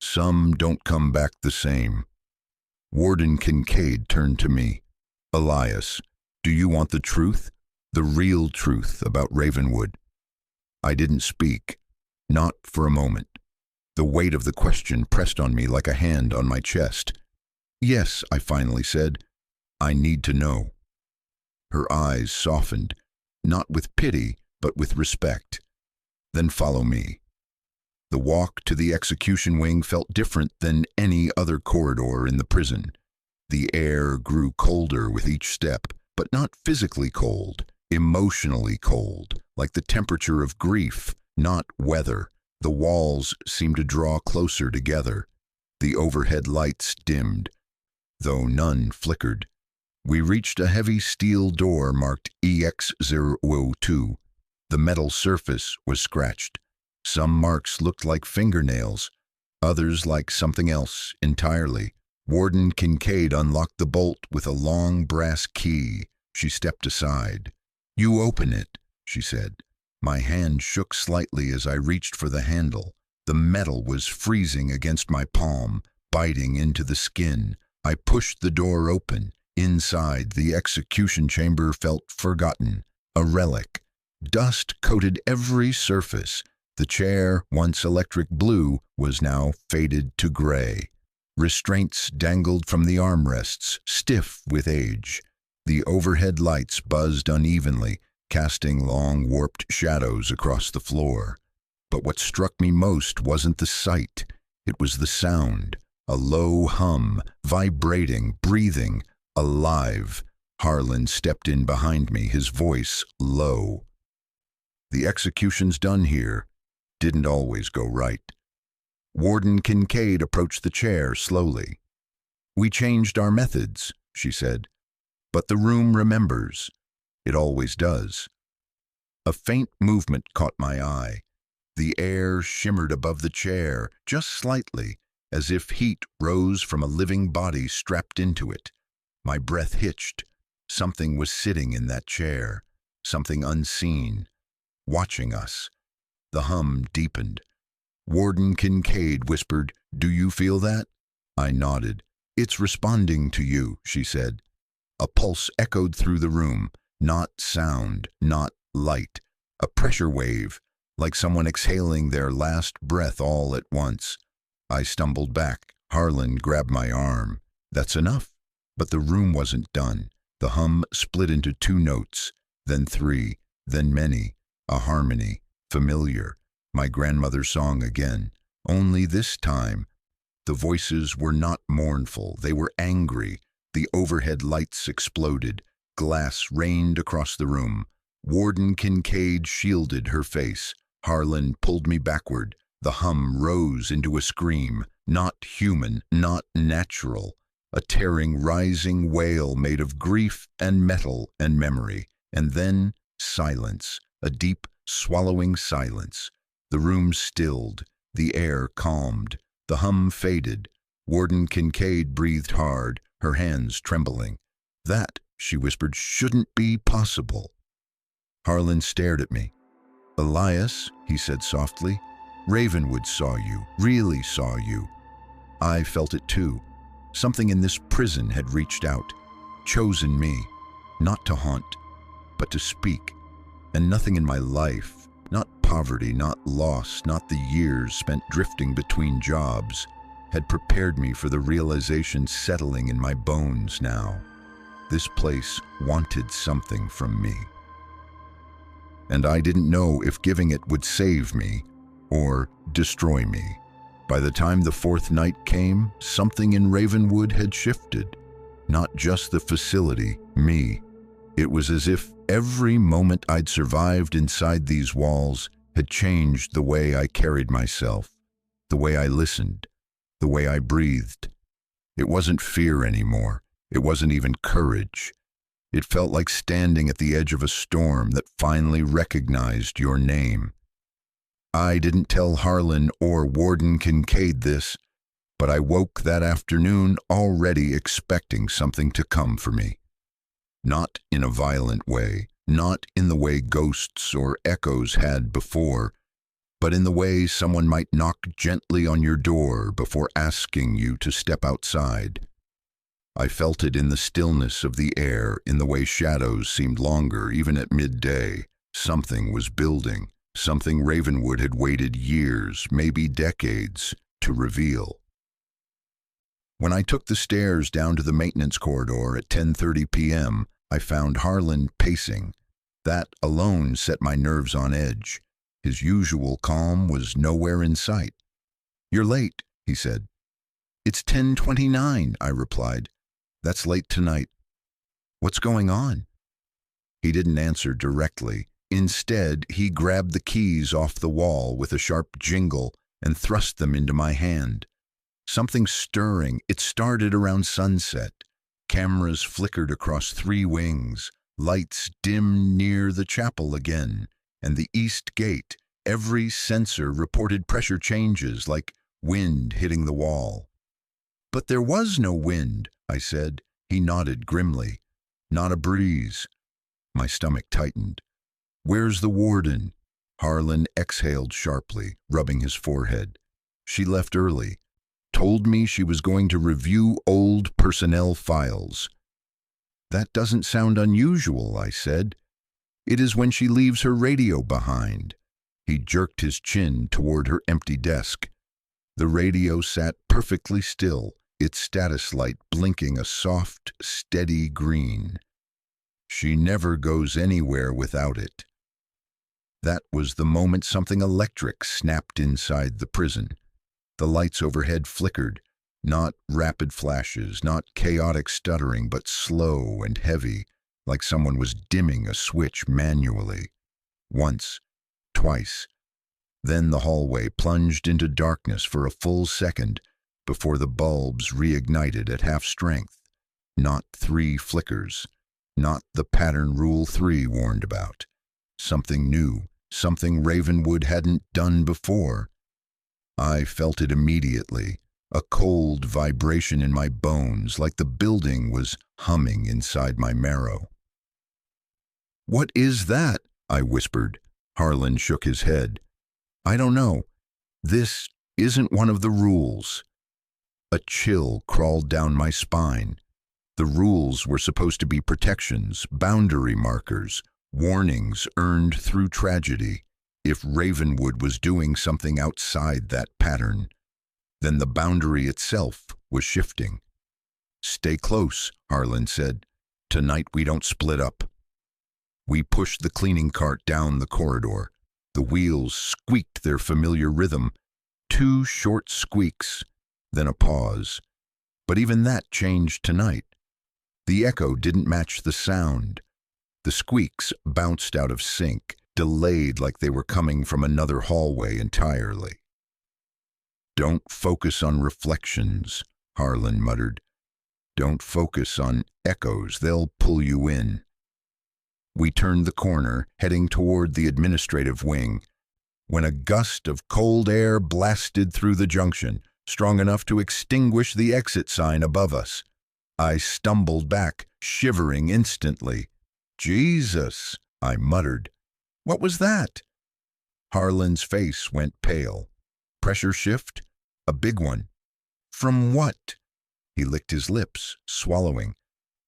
"Some don't come back the same." Warden Kincaid turned to me. "Elias, do you want the truth? The real truth about Ravenwood?" I didn't speak. Not for a moment. The weight of the question pressed on me like a hand on my chest. "Yes," I finally said. "I need to know." Her eyes softened, not with pity, but with respect. "Then follow me." The walk to the execution wing felt different than any other corridor in the prison. The air grew colder with each step, but not physically cold, emotionally cold, like the temperature of grief, not weather. The walls seemed to draw closer together. The overhead lights dimmed, though none flickered. We reached a heavy steel door marked EX-002. The metal surface was scratched. Some marks looked like fingernails, others like something else entirely. Warden Kincaid unlocked the bolt with a long brass key. She stepped aside. "You open it," she said. My hand shook slightly as I reached for the handle. The metal was freezing against my palm, biting into the skin. I pushed the door open. Inside, the execution chamber felt forgotten, a relic. Dust coated every surface. The chair, once electric blue, was now faded to gray. Restraints dangled from the armrests, stiff with age. The overhead lights buzzed unevenly, casting long, warped shadows across the floor. But what struck me most wasn't the sight. It was the sound, a low hum, vibrating, breathing, alive. Harlan stepped in behind me, his voice low. "The execution's done here. Didn't always go right." Warden Kincaid approached the chair slowly. "We changed our methods," she said. "But the room remembers. It always does." A faint movement caught my eye. The air shimmered above the chair, just slightly, as if heat rose from a living body strapped into it. My breath hitched. Something was sitting in that chair, something unseen, watching us. The hum deepened. Warden Kincaid whispered, "Do you feel that?" I nodded. "It's responding to you," she said. A pulse echoed through the room, not sound, not light, a pressure wave, like someone exhaling their last breath all at once. I stumbled back. Harlan grabbed my arm. "That's enough." But the room wasn't done. The hum split into 2 notes, then 3, then many, a harmony, familiar. My grandmother's song again. Only this time, the voices were not mournful. They were angry, The overhead lights exploded. Glass rained across the room. Warden Kincaid shielded her face. Harlan pulled me backward. The hum rose into a scream. Not human, not natural. A tearing, rising wail made of grief and metal and memory. And then silence. A deep, swallowing silence. The room stilled. The air calmed. The hum faded. Warden Kincaid breathed hard, her hands trembling. "That," she whispered, "shouldn't be possible." Harlan stared at me. "Elias," he said softly, "Ravenwood saw you, really saw you." I felt it too. Something in this prison had reached out, chosen me, not to haunt, but to speak. And nothing in my life, not poverty, not loss, not the years spent drifting between jobs, had prepared me for the realization settling in my bones now. This place wanted something from me. And I didn't know if giving it would save me or destroy me. By the time the fourth night came, something in Ravenwood had shifted. Not just the facility, me. It was as if every moment I'd survived inside these walls had changed the way I carried myself, the way I listened, the way I breathed. It wasn't fear anymore. It wasn't even courage. It felt like standing at the edge of a storm that finally recognized your name. I didn't tell Harlan or Warden Kincaid this, but I woke that afternoon already expecting something to come for me. Not in a violent way, not in the way ghosts or echoes had before, but in the way someone might knock gently on your door before asking you to step outside. I felt it in the stillness of the air, in the way shadows seemed longer even at midday. Something was building, something Ravenwood had waited years, maybe decades, to reveal. When I took the stairs down to the maintenance corridor at 10:30 p.m., I found Harlan pacing. That alone set my nerves on edge. His usual calm was nowhere in sight. "You're late," he said. "It's 10:29, I replied. "That's late tonight." "What's going on?" He didn't answer directly. Instead, he grabbed the keys off the wall with a sharp jingle and thrust them into my hand. Something stirring. It started around sunset. Cameras flickered across 3 wings. Lights dimmed near the chapel again. And the east gate. Every sensor reported pressure changes, like wind hitting the wall. "But there was no wind," I said. He nodded grimly. "Not a breeze." My stomach tightened. "Where's the warden?" Harlan exhaled sharply, rubbing his forehead. "She left early. Told me she was going to review old personnel files." "That doesn't sound unusual," I said. "It is when she leaves her radio behind." He jerked his chin toward her empty desk. The radio sat perfectly still, its status light blinking a soft, steady green. "She never goes anywhere without it." That was the moment something electric snapped inside the prison. The lights overhead flickered, not rapid flashes, not chaotic stuttering, but slow and heavy, like someone was dimming a switch manually. Once, twice. Then the hallway plunged into darkness for a full second before the bulbs reignited at half strength. Not 3 flickers. Not the pattern Rule 3 warned about. Something new, something Ravenwood hadn't done before. I felt it immediately, a cold vibration in my bones, like the building was humming inside my marrow. "What is that?" I whispered. Harlan shook his head. "I don't know. This isn't one of the rules." A chill crawled down my spine. The rules were supposed to be protections, boundary markers, warnings earned through tragedy. If Ravenwood was doing something outside that pattern, then the boundary itself was shifting. "Stay close," Harlan said. "Tonight we don't split up." We pushed the cleaning cart down the corridor. The wheels squeaked their familiar rhythm. 2 short squeaks, then a pause. But even that changed tonight. The echo didn't match the sound. The squeaks bounced out of sync, delayed like they were coming from another hallway entirely. "Don't focus on reflections," Harlan muttered. "Don't focus on echoes, they'll pull you in." We turned the corner, heading toward the administrative wing, when a gust of cold air blasted through the junction, strong enough to extinguish the exit sign above us. I stumbled back, shivering instantly. "Jesus," I muttered. "What was that?" Harlan's face went pale. "Pressure shift? A big one." "From what?" He licked his lips, swallowing.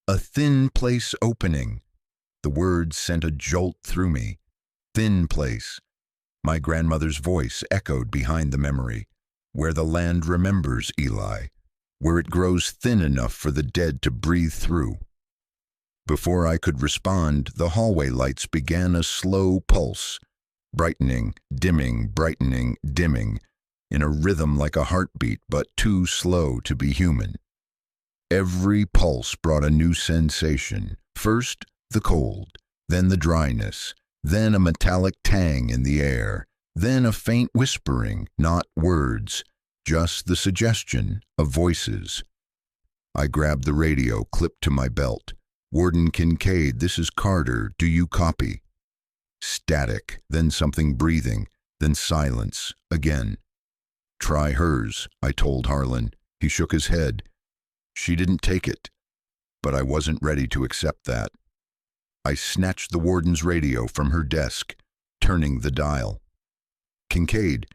"A thin place opening." The words sent a jolt through me. Thin place. My grandmother's voice echoed behind the memory. "Where the land remembers, Eli. Where it grows thin enough for the dead to breathe through." Before I could respond, the hallway lights began a slow pulse, brightening, dimming, brightening, dimming, in a rhythm like a heartbeat, but too slow to be human. Every pulse brought a new sensation. First, the cold, then the dryness, then a metallic tang in the air, then a faint whispering, not words, just the suggestion of voices. I grabbed the radio, clipped to my belt. "Warden Kincaid, this is Carter. Do you copy?" Static, then something breathing, then silence, again. "Try hers," I told Harlan. He shook his head. "She didn't take it." But I wasn't ready to accept that. I snatched the warden's radio from her desk, turning the dial. "Kincaid,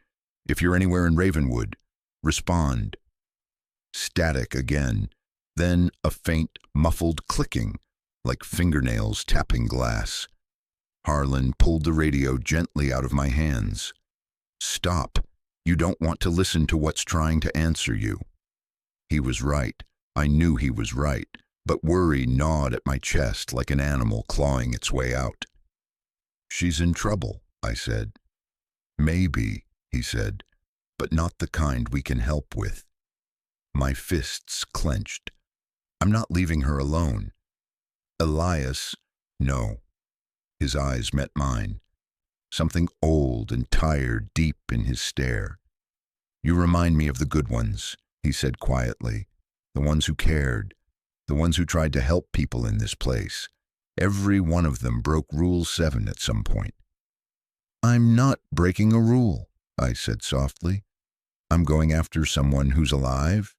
if you're anywhere in Ravenwood, respond." Static again, then a faint, muffled clicking, like fingernails tapping glass. Harlan pulled the radio gently out of my hands. "Stop. You don't want to listen to what's trying to answer you." He was right. I knew he was right, but worry gnawed at my chest like an animal clawing its way out. "She's in trouble," I said. "Maybe," he said, "but not the kind we can help with." My fists clenched. "I'm not leaving her alone." "Elias, no." His eyes met mine. Something old and tired deep in his stare. "You remind me of the good ones," he said quietly. "The ones who cared. The ones who tried to help people in this place. Every one of them broke Rule 7 at some point." "I'm not breaking a rule," I said softly. "I'm going after someone who's alive."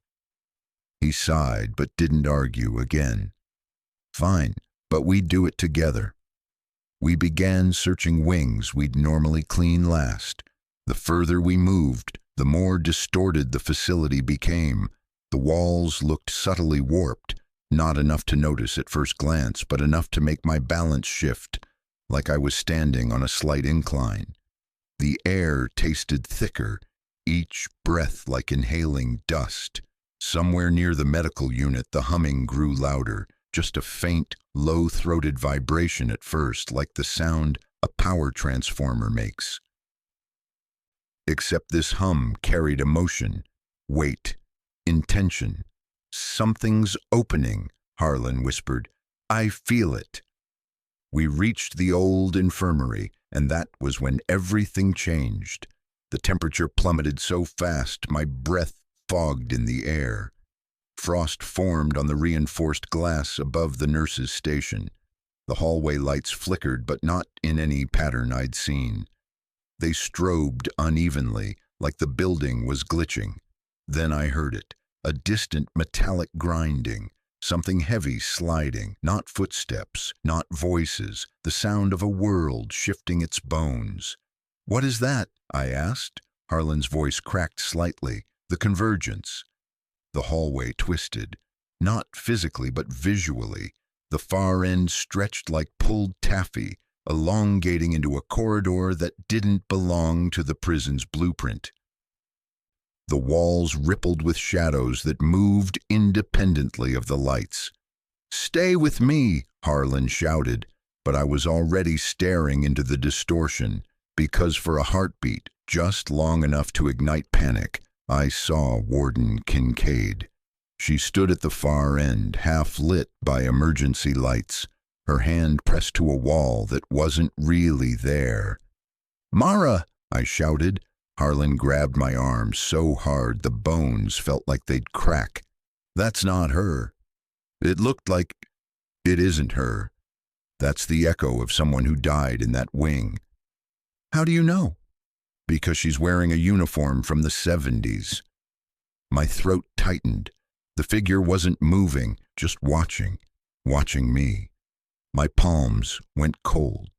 He sighed, but didn't argue again. "Fine, but we'd do it together." We began searching wings we'd normally clean last. The further we moved, the more distorted the facility became. The walls looked subtly warped, not enough to notice at first glance, but enough to make my balance shift, like I was standing on a slight incline. The air tasted thicker, each breath like inhaling dust. Somewhere near the medical unit, the humming grew louder, just a faint, low-throated vibration at first, like the sound a power transformer makes. Except this hum carried emotion, weight, intention. "Something's opening," Harlan whispered. "I feel it." We reached the old infirmary, and that was when everything changed. The temperature plummeted so fast, my breath fogged in the air. Frost formed on the reinforced glass above the nurse's station. The hallway lights flickered, but not in any pattern I'd seen. They strobed unevenly, like the building was glitching. Then I heard it, a distant metallic grinding, something heavy sliding, not footsteps, not voices, the sound of a world shifting its bones. "What is that?" I asked. Harlan's voice cracked slightly. "The convergence." The hallway twisted, not physically but visually. The far end stretched like pulled taffy, elongating into a corridor that didn't belong to the prison's blueprint. The walls rippled with shadows that moved independently of the lights. "Stay with me," Harlan shouted, but I was already staring into the distortion, because for a heartbeat, just long enough to ignite panic, I saw Warden Kincaid. She stood at the far end, half lit by emergency lights, her hand pressed to a wall that wasn't really there. "Mara!" I shouted. Harlan grabbed my arm so hard the bones felt like they'd crack. "That's not her. It looked like it isn't her. That's the echo of someone who died in that wing." "How do you know?" "Because she's wearing a uniform from the 70s. My throat tightened. The figure wasn't moving, just watching me. My palms went cold.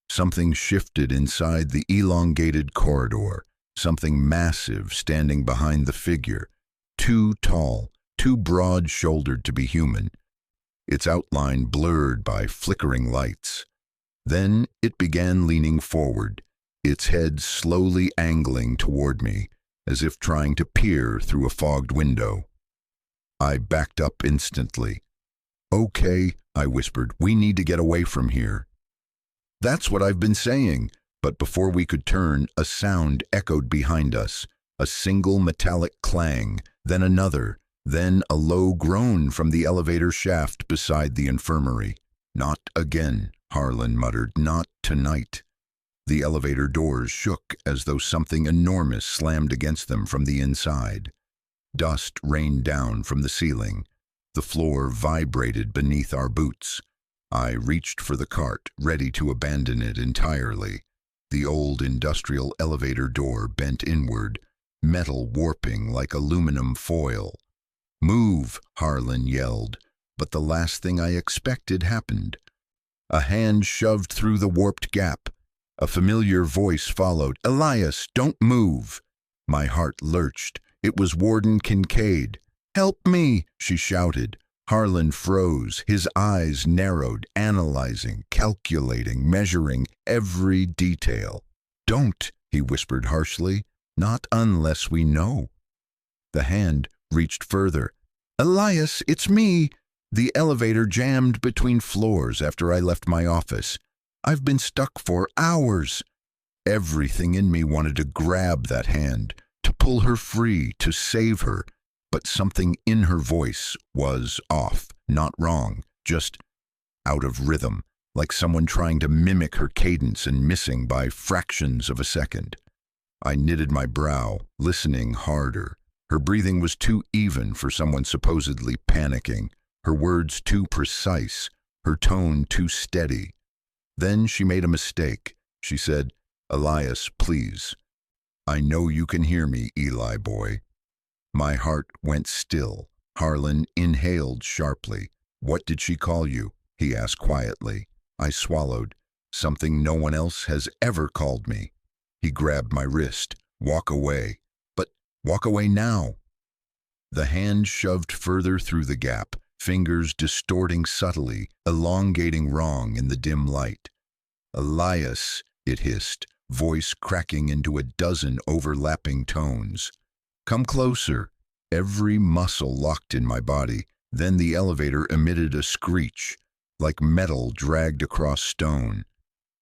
Something shifted inside the elongated corridor, something massive standing behind the figure, too tall, too broad-shouldered to be human, its outline blurred by flickering lights. Then it began leaning forward, its head slowly angling toward me, as if trying to peer through a fogged window. I backed up instantly. "Okay," I whispered, "we need to get away from here." "That's what I've been saying." But before we could turn, a sound echoed behind us, a single metallic clang, then another, then a low groan from the elevator shaft beside the infirmary. "Not again," Harlan muttered, "not tonight." The elevator doors shook as though something enormous slammed against them from the inside. Dust rained down from the ceiling. The floor vibrated beneath our boots. I reached for the cart, ready to abandon it entirely. The old industrial elevator door bent inward, metal warping like aluminum foil. "Move!" Harlan yelled, but the last thing I expected happened. A hand shoved through the warped gap. A familiar voice followed. "Elias, don't move!" My heart lurched. It was Warden Kincaid. "Help me!" she shouted. Harlan froze, his eyes narrowed, analyzing, calculating, measuring every detail. "Don't," he whispered harshly. "Not unless we know." The hand reached further. "Elias, it's me!" The elevator jammed between floors after I left my office. I've been stuck for hours. Everything in me wanted to grab that hand, to pull her free, to save her. But something in her voice was off, not wrong, just out of rhythm, like someone trying to mimic her cadence and missing by fractions of a second. I knitted my brow, listening harder. Her breathing was too even for someone supposedly panicking, her words too precise, her tone too steady. Then she made a mistake. She said, "Elias, please. I know you can hear me, Eli boy." My heart went still. Harlan inhaled sharply. "What did she call you?" he asked quietly. I swallowed. "Something no one else has ever called me." He grabbed my wrist. "Walk away." "But walk away now." The hand shoved further through the gap, fingers distorting subtly, elongating wrong in the dim light. "Elias," it hissed, voice cracking into a dozen overlapping tones. "Come closer." Every muscle locked in my body. Then the elevator emitted a screech, like metal dragged across stone.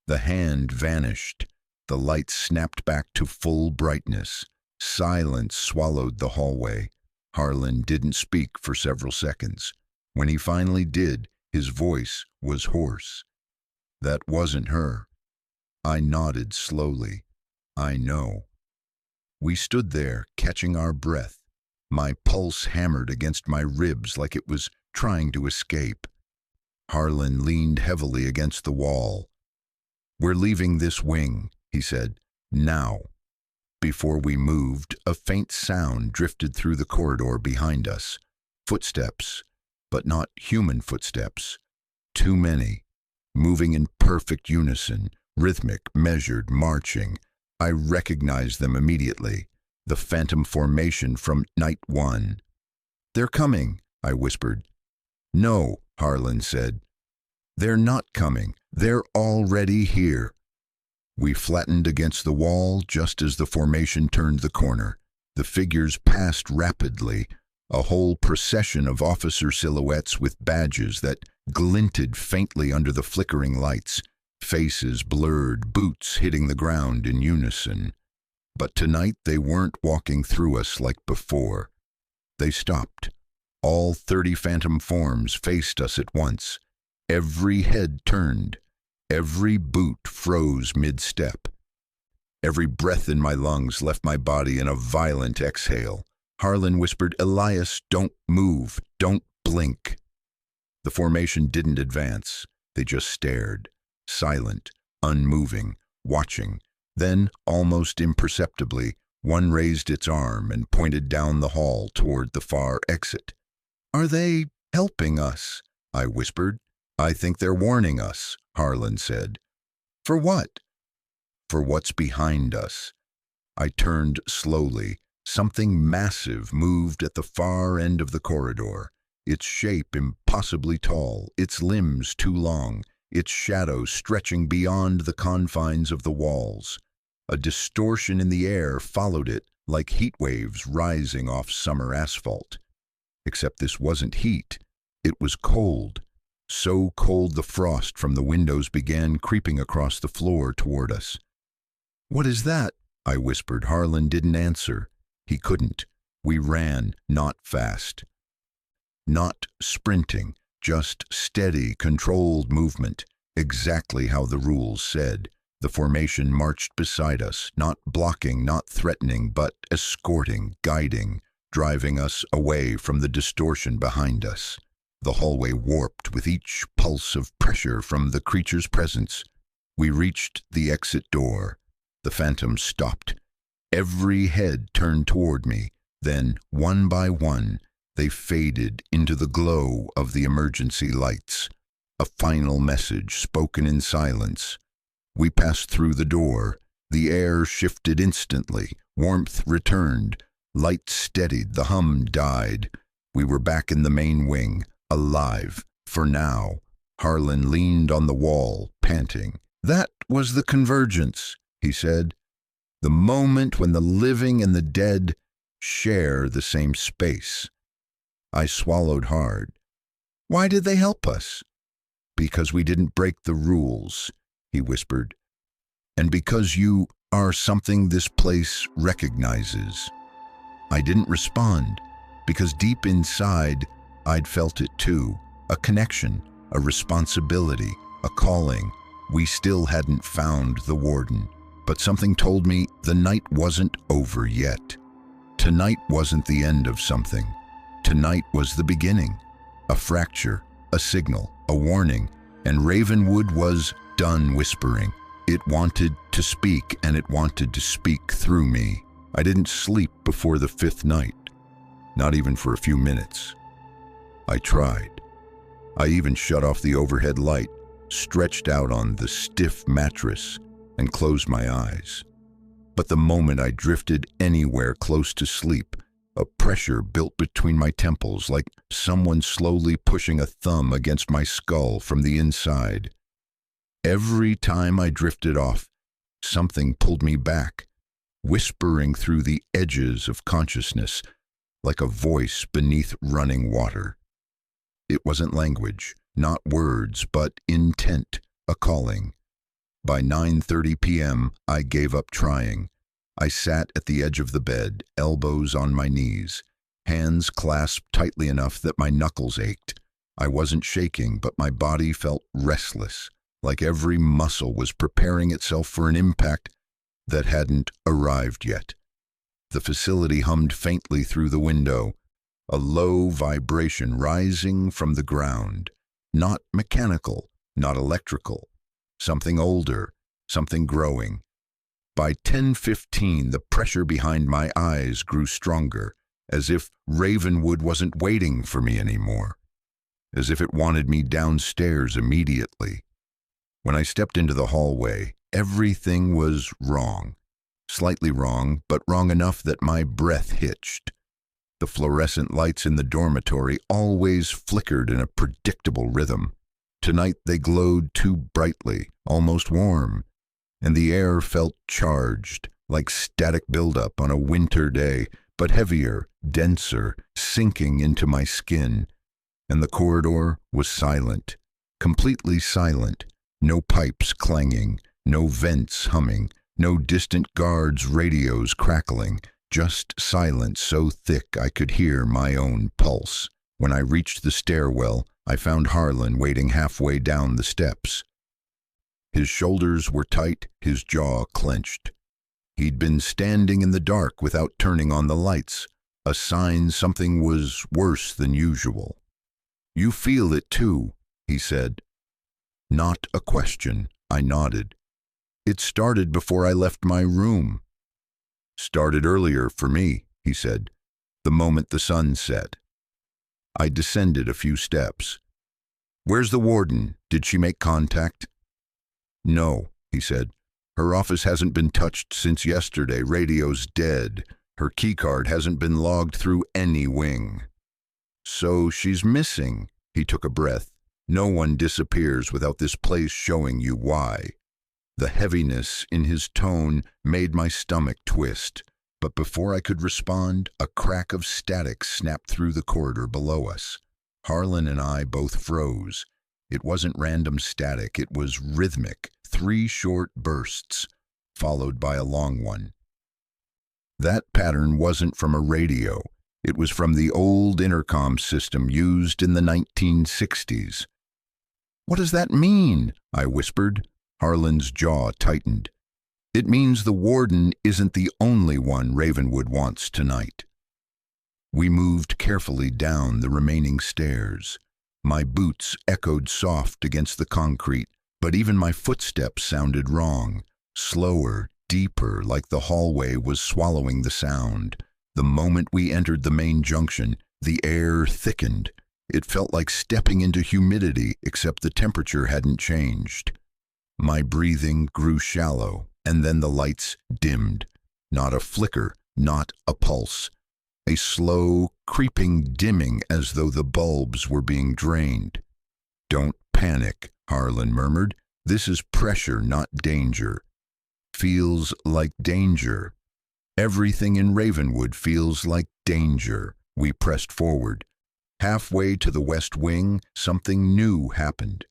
The hand vanished. The light snapped back to full brightness. Silence swallowed the hallway. Harlan didn't speak for several seconds. When he finally did, his voice was hoarse. "That wasn't her." I nodded slowly. "I know." We stood there, catching our breath. My pulse hammered against my ribs like it was trying to escape. Harlan leaned heavily against the wall. "We're leaving this wing," he said. "Now." Before we moved, a faint sound drifted through the corridor behind us. Footsteps, but not human footsteps. Too many, moving in perfect unison, rhythmic, measured, marching. I recognized them immediately. The phantom formation from Night 1. "They're coming," I whispered. "No," Harlan said. "They're not coming. They're already here." We flattened against the wall just as the formation turned the corner. The figures passed rapidly, a whole procession of officer silhouettes with badges that glinted faintly under the flickering lights, faces blurred, boots hitting the ground in unison. But tonight they weren't walking through us like before. They stopped, All 30 phantom forms faced us at once. Every head turned. Every boot froze mid-step. Every breath in my lungs left my body in a violent exhale. Harlan whispered, "Elias, don't move, don't blink." The formation didn't advance. They just stared, silent, unmoving, watching. Then, almost imperceptibly, one raised its arm and pointed down the hall toward the far exit. "Are they helping us?" I whispered. "I think they're warning us," Harlan said. "For what?" "For what's behind us." I turned slowly. Something massive moved at the far end of the corridor, its shape impossibly tall, its limbs too long, its shadow stretching beyond the confines of the walls. A distortion in the air followed it, like heat waves rising off summer asphalt. Except this wasn't heat. It was cold. So cold the frost from the windows began creeping across the floor toward us. "What is that?" I whispered. Harlan didn't answer. He couldn't. We ran, not fast. Not sprinting, just steady, controlled movement, exactly how the rules said. The formation marched beside us, not blocking, not threatening, but escorting, guiding, driving us away from the distortion behind us. The hallway warped with each pulse of pressure from the creature's presence. We reached the exit door. The phantoms stopped. Every head turned toward me. Then, one by one, they faded into the glow of the emergency lights. A final message spoken in silence. We passed through the door. The air shifted instantly. Warmth returned. Light steadied. The hum died. We were back in the main wing, alive, for now. Harlan leaned on the wall, panting. "That was the convergence," he said. "The moment when the living and the dead share the same space." I swallowed hard. "Why did they help us?" "Because we didn't break the rules," he whispered. "And because you are something this place recognizes." I didn't respond, because deep inside, I'd felt it too. A connection, a responsibility, a calling. We still hadn't found the warden, but something told me the night wasn't over yet. Tonight wasn't the end of something. Tonight was the beginning. A fracture, a signal, a warning, and Ravenwood was done whispering. It wanted to speak, and it wanted to speak through me. I didn't sleep before the 5th night, not even for a few minutes. I tried. I even shut off the overhead light, stretched out on the stiff mattress, and closed my eyes. But the moment I drifted anywhere close to sleep, a pressure built between my temples, like someone slowly pushing a thumb against my skull from the inside. Every time I drifted off, something pulled me back, whispering through the edges of consciousness, like a voice beneath running water. It wasn't language, not words, but intent, a calling. By 9:30 p.m., I gave up trying. I sat at the edge of the bed, elbows on my knees, hands clasped tightly enough that my knuckles ached. I wasn't shaking, but my body felt restless, like every muscle was preparing itself for an impact that hadn't arrived yet. The facility hummed faintly through the window, a low vibration rising from the ground. Not mechanical, not electrical. Something older, something growing. By 10:15, the pressure behind my eyes grew stronger, as if Ravenwood wasn't waiting for me anymore, as if it wanted me downstairs immediately. When I stepped into the hallway, everything was wrong. Slightly wrong, but wrong enough that my breath hitched. The fluorescent lights in the dormitory always flickered in a predictable rhythm. Tonight they glowed too brightly, almost warm, and the air felt charged, like static buildup on a winter day, but heavier, denser, sinking into my skin. And the corridor was silent, completely silent. No pipes clanging, no vents humming, no distant guards' radios crackling, just silence so thick I could hear my own pulse. When I reached the stairwell, I found Harlan waiting halfway down the steps. His shoulders were tight, his jaw clenched. He'd been standing in the dark without turning on the lights, a sign something was worse than usual. "You feel it too," he said. Not a question, I nodded. "It started before I left my room." "Started earlier for me," he said, "the moment the sun set." I descended a few steps. "Where's the warden? Did she make contact?" "No," he said. "Her office hasn't been touched since yesterday. Radio's dead. Her keycard hasn't been logged through any wing." "So she's missing." He took a breath. "No one disappears without this place showing you why." The heaviness in his tone made my stomach twist, but before I could respond, a crack of static snapped through the corridor below us. Harlan and I both froze. It wasn't random static, it was rhythmic, 3 short bursts, followed by a long one. That pattern wasn't from a radio. It was from the old intercom system used in the 1960s. "What does that mean?" I whispered. Harlan's jaw tightened. "It means the warden isn't the only one Ravenwood wants tonight." We moved carefully down the remaining stairs. My boots echoed soft against the concrete, but even my footsteps sounded wrong. Slower, deeper, like the hallway was swallowing the sound. The moment we entered the main junction, the air thickened. It felt like stepping into humidity, except the temperature hadn't changed. My breathing grew shallow, and then the lights dimmed. Not a flicker, not a pulse. A slow, creeping dimming as though the bulbs were being drained. "Don't panic," Harlan murmured. "This is pressure, not danger." "Feels like danger." "Everything in Ravenwood feels like danger." We pressed forward. Halfway to the west wing, something new happened.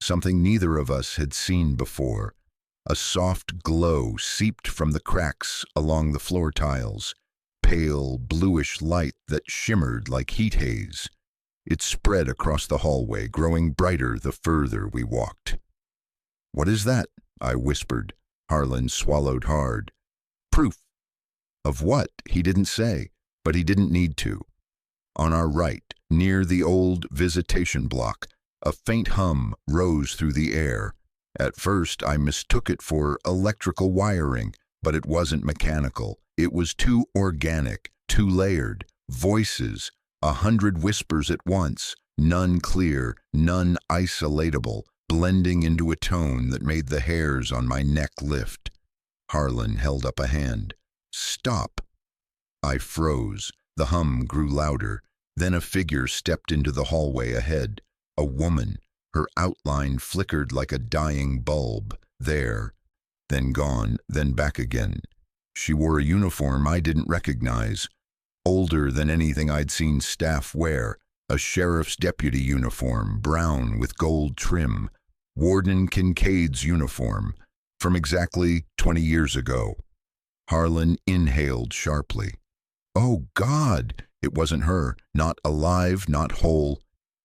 Something neither of us had seen before. A soft glow seeped from the cracks along the floor tiles. Pale, bluish light that shimmered like heat haze. It spread across the hallway, growing brighter the further we walked. "What is that?" I whispered. Harlan swallowed hard. "Proof." Of what, he didn't say, but he didn't need to. On our right, near the old visitation block, a faint hum rose through the air. At first, I mistook it for electrical wiring, but it wasn't mechanical. It was too organic, too layered. Voices, 100 whispers at once, none clear, none isolatable, blending into a tone that made the hairs on my neck lift. Harlan held up a hand. "Stop." I froze. The hum grew louder. Then a figure stepped into the hallway ahead. A woman. Her outline flickered like a dying bulb. There. Then gone, then back again. She wore a uniform I didn't recognize. Older than anything I'd seen staff wear. A sheriff's deputy uniform, brown with gold trim. Warden Kincaid's uniform. From exactly 20 years ago. Harlan inhaled sharply. Oh, God! It wasn't her. Not alive, not whole.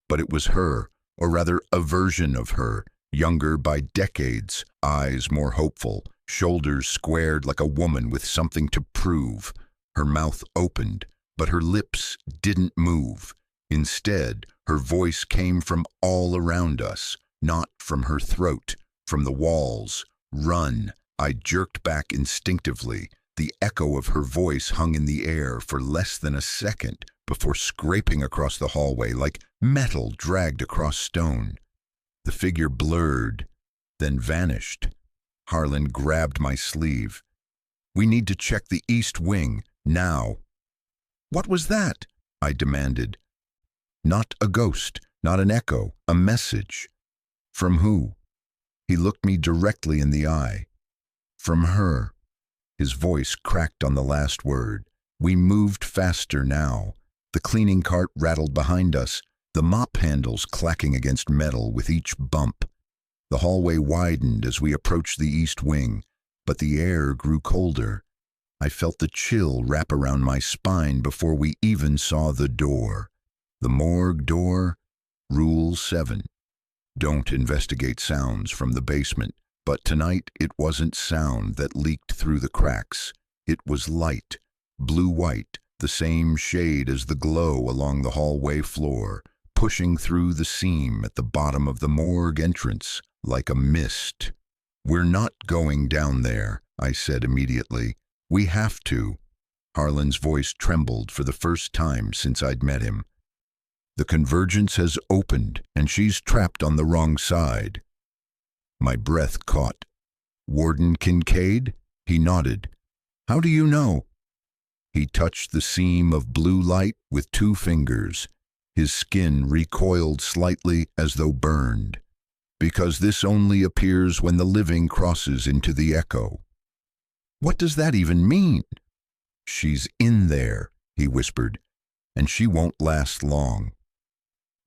But it was her, or rather a version of her, younger by decades, eyes more hopeful, shoulders squared like a woman with something to prove. Her mouth opened, but her lips didn't move. Instead, her voice came from all around us, not from her throat, from the walls. "Run." I jerked back instinctively. The echo of her voice hung in the air for less than a second before scraping across the hallway like metal dragged across stone. The figure blurred, then vanished. Harlan grabbed my sleeve. "We need to check the east wing, now." "What was that?" I demanded. Not a ghost, not an echo, a message. From who? He looked me directly in the eye. From her. His voice cracked on the last word. We moved faster now. The cleaning cart rattled behind us, the mop handles clacking against metal with each bump. The hallway widened as we approached the east wing, but the air grew colder. I felt the chill wrap around my spine before we even saw the door. The morgue door, Rule 7. Don't investigate sounds from the basement, but tonight it wasn't sound that leaked through the cracks. It was light, blue-white, the same shade as the glow along the hallway floor, pushing through the seam at the bottom of the morgue entrance like a mist. "We're not going down there," I said immediately. "We have to." Harlan's voice trembled for the first time since I'd met him. "The convergence has opened, and she's trapped on the wrong side." My breath caught. "Warden Kincaid?" He nodded. "How do you know?" He touched the seam of blue light with 2 fingers. His skin recoiled slightly as though burned. "Because this only appears when the living crosses into the echo." "What does that even mean?" "She's in there," he whispered, "and she won't last long."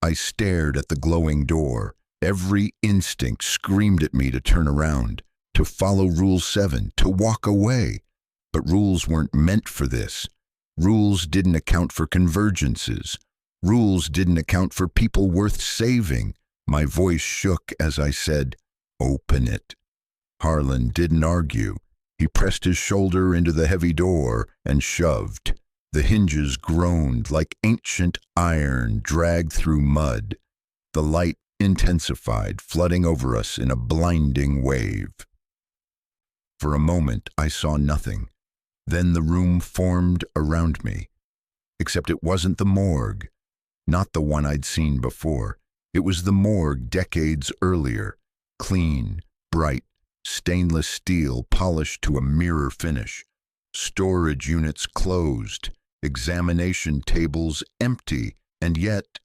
I stared at the glowing door. Every instinct screamed at me to turn around, to follow Rule 7, to walk away. But rules weren't meant for this. Rules didn't account for convergences. Rules didn't account for people worth saving. My voice shook as I said, "Open it." Harlan didn't argue. He pressed his shoulder into the heavy door and shoved. The hinges groaned like ancient iron dragged through mud. The light intensified, flooding over us in a blinding wave. For a moment, I saw nothing. Then the room formed around me. Except it wasn't the morgue. Not the one I'd seen before. It was the morgue decades earlier. Clean, bright, stainless steel polished to a mirror finish. Storage units closed. Examination tables empty, and yet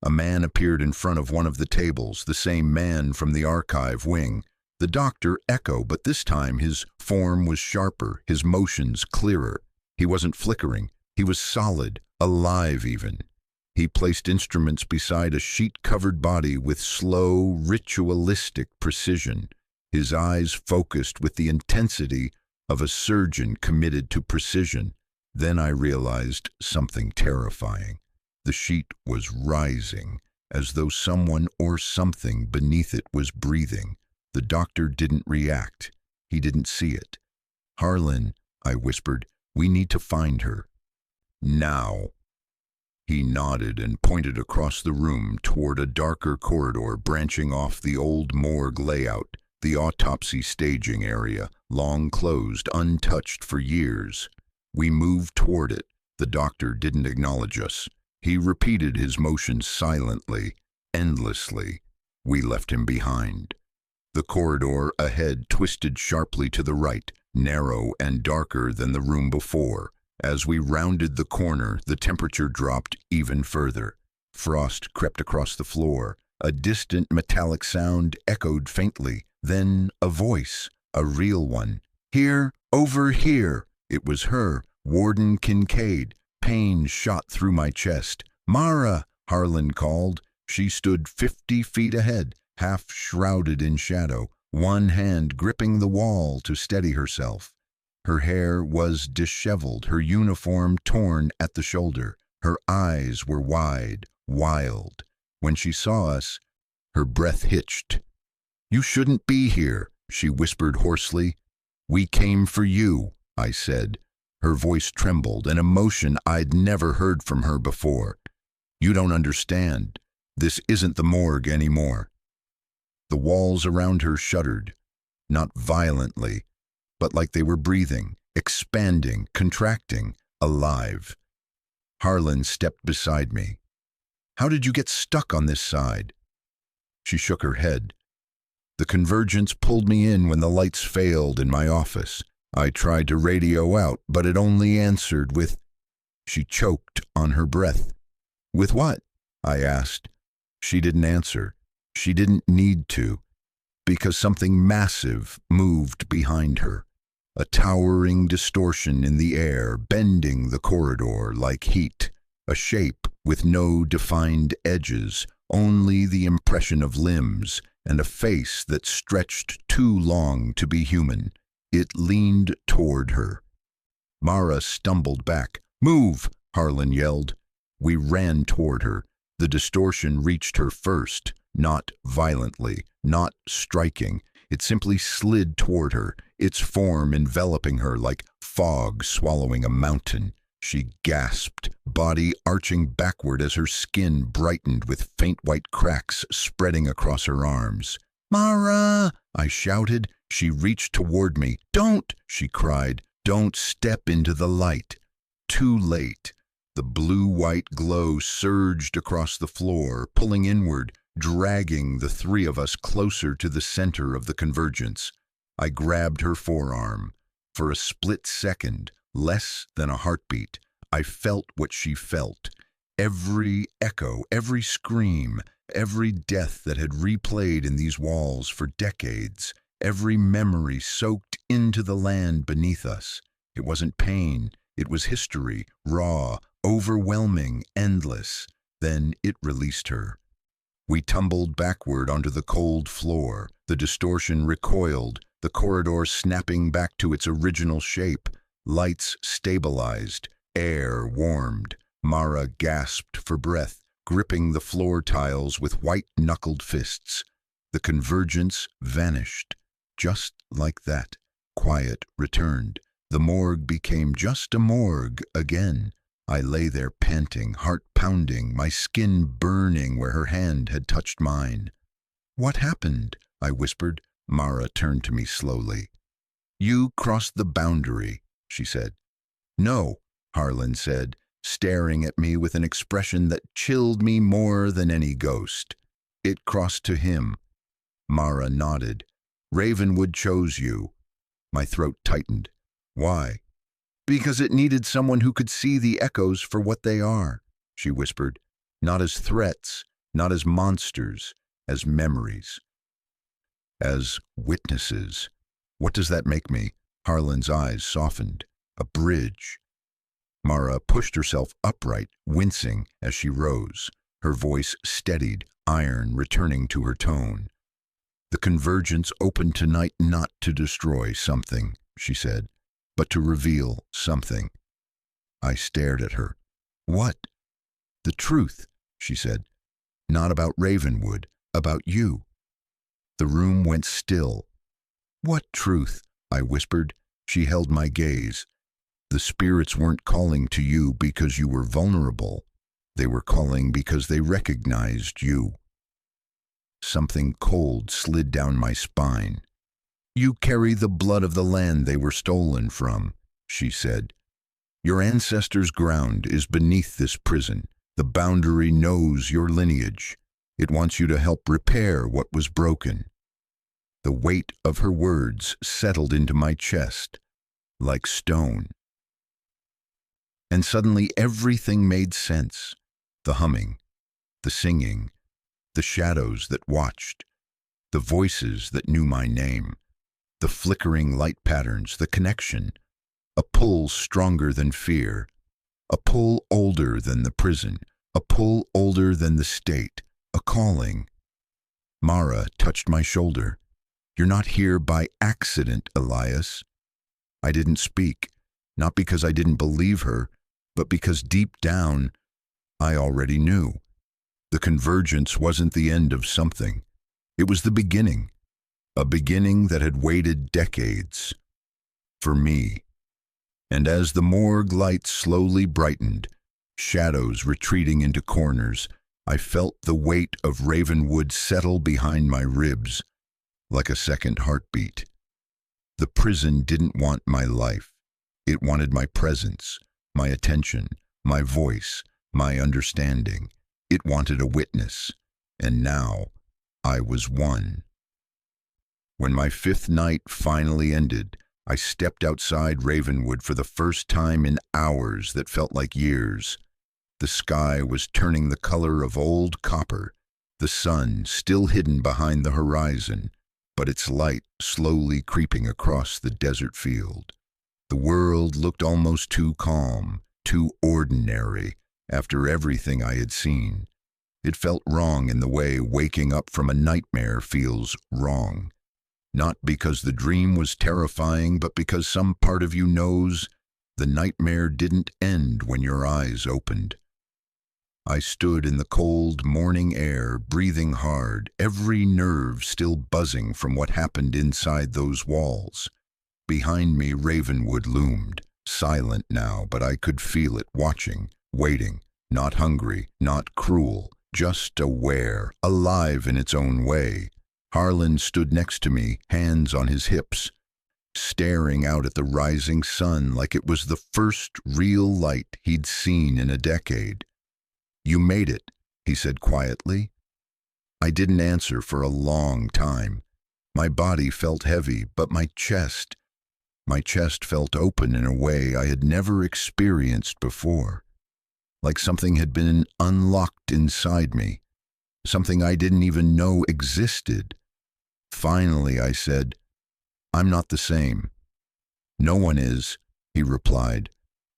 a man appeared in front of one of the tables, the same man from the archive wing. The doctor echoed, but this time his form was sharper, his motions clearer. He wasn't flickering. He was solid, alive even. He placed instruments beside a sheet-covered body with slow, ritualistic precision. His eyes focused with the intensity of a surgeon committed to precision. Then I realized something terrifying. The sheet was rising, as though someone or something beneath it was breathing. The doctor didn't react. He didn't see it. "Harlan," I whispered, "we need to find her. Now." He nodded and pointed across the room toward a darker corridor branching off the old morgue layout, the autopsy staging area, long closed, untouched for years. We moved toward it. The doctor didn't acknowledge us. He repeated his motions silently, endlessly. We left him behind. The corridor ahead twisted sharply to the right, narrow and darker than the room before. As we rounded the corner, the temperature dropped even further. Frost crept across the floor. A distant metallic sound echoed faintly. Then a voice, a real one. "Here, over here." It was her, Warden Kincaid. Pain shot through my chest. "Mara," Harlan called. She stood 50 feet ahead, half shrouded in shadow, one hand gripping the wall to steady herself. Her hair was disheveled, her uniform torn at the shoulder. Her eyes were wide, wild. When she saw us, her breath hitched. "You shouldn't be here," she whispered hoarsely. "We came for you," I said. Her voice trembled, an emotion I'd never heard from her before. "You don't understand. This isn't the morgue anymore." The walls around her shuddered, not violently, but like they were breathing, expanding, contracting, alive. Harlan stepped beside me. "How did you get stuck on this side?" She shook her head. "The convergence pulled me in when the lights failed in my office. I tried to radio out, but it only answered with..." She choked on her breath. "With what?" I asked. She didn't answer. She didn't need to, because something massive moved behind her. A towering distortion in the air, bending the corridor like heat. A shape with no defined edges, only the impression of limbs, and a face that stretched too long to be human. It leaned toward her. Mara stumbled back. "Move!" Harlan yelled. We ran toward her. The distortion reached her first, not violently, not striking. It simply slid toward her, its form enveloping her like fog swallowing a mountain. She gasped, body arching backward as her skin brightened with faint white cracks spreading across her arms. "Mara!" I shouted. She reached toward me. "Don't!" she cried. "Don't step into the light." Too late. The blue-white glow surged across the floor, pulling inward, dragging the three of us closer to the center of the convergence. I grabbed her forearm. For a split second, less than a heartbeat, I felt what she felt. Every echo, every scream, every death that had replayed in these walls for decades, every memory soaked into the land beneath us. It wasn't pain, it was history, raw, overwhelming, endless. Then it released her. We tumbled backward onto the cold floor. The distortion recoiled, the corridor snapping back to its original shape. Lights stabilized, air warmed. Mara gasped for breath, gripping the floor tiles with white-knuckled fists. The convergence vanished. Just like that, quiet returned. The morgue became just a morgue again. I lay there panting, heart pounding, my skin burning where her hand had touched mine. "What happened?" I whispered. Mara turned to me slowly. "You crossed the boundary," she said. "No," Harlan said, staring at me with an expression that chilled me more than any ghost. "It crossed to him." Mara nodded. "Ravenwood chose you." My throat tightened. "Why?" "Because it needed someone who could see the echoes for what they are," she whispered. "Not as threats, not as monsters, as memories. As witnesses." "What does that make me?" Harlan's eyes softened. "A bridge." Mara pushed herself upright, wincing as she rose. Her voice steadied, iron returning to her tone. "The convergence opened tonight not to destroy something," she said, "but to reveal something." I stared at her. "What?" "The truth," she said. "Not about Ravenwood, about you." The room went still. "What truth?" I whispered. She held my gaze. "The spirits weren't calling to you because you were vulnerable. They were calling because they recognized you." Something cold slid down my spine. "You carry the blood of the land they were stolen from," she said. "Your ancestors' ground is beneath this prison. The boundary knows your lineage. It wants you to help repair what was broken." The weight of her words settled into my chest like stone. And suddenly everything made sense. The humming, the singing, the shadows that watched, the voices that knew my name. The flickering light patterns, the connection, a pull stronger than fear, a pull older than the prison, a pull older than the state, a calling. Mara touched my shoulder. "You're not here by accident, Elias." I didn't speak, not because I didn't believe her, but because deep down, I already knew. The convergence wasn't the end of something. It was the beginning. A beginning that had waited decades. For me. And as the morgue lights slowly brightened, shadows retreating into corners, I felt the weight of Ravenwood settle behind my ribs, like a second heartbeat. The prison didn't want my life. It wanted my presence, my attention, my voice, my understanding. It wanted a witness. And now, I was one. When my fifth night finally ended, I stepped outside Ravenwood for the first time in hours that felt like years. The sky was turning the color of old copper, the sun still hidden behind the horizon, but its light slowly creeping across the desert field. The world looked almost too calm, too ordinary, after everything I had seen. It felt wrong in the way waking up from a nightmare feels wrong. Not because the dream was terrifying, but because some part of you knows the nightmare didn't end when your eyes opened. I stood in the cold morning air, breathing hard, every nerve still buzzing from what happened inside those walls. Behind me, Ravenwood loomed, silent now, but I could feel it, watching, waiting, not hungry, not cruel, just aware, alive in its own way. Harlan stood next to me, hands on his hips, staring out at the rising sun like it was the first real light he'd seen in a decade. "You made it," he said quietly. I didn't answer for a long time. My body felt heavy, but my chest felt open in a way I had never experienced before. Like something had been unlocked inside me, something I didn't even know existed. Finally, I said, "I'm not the same." "No one is," he replied.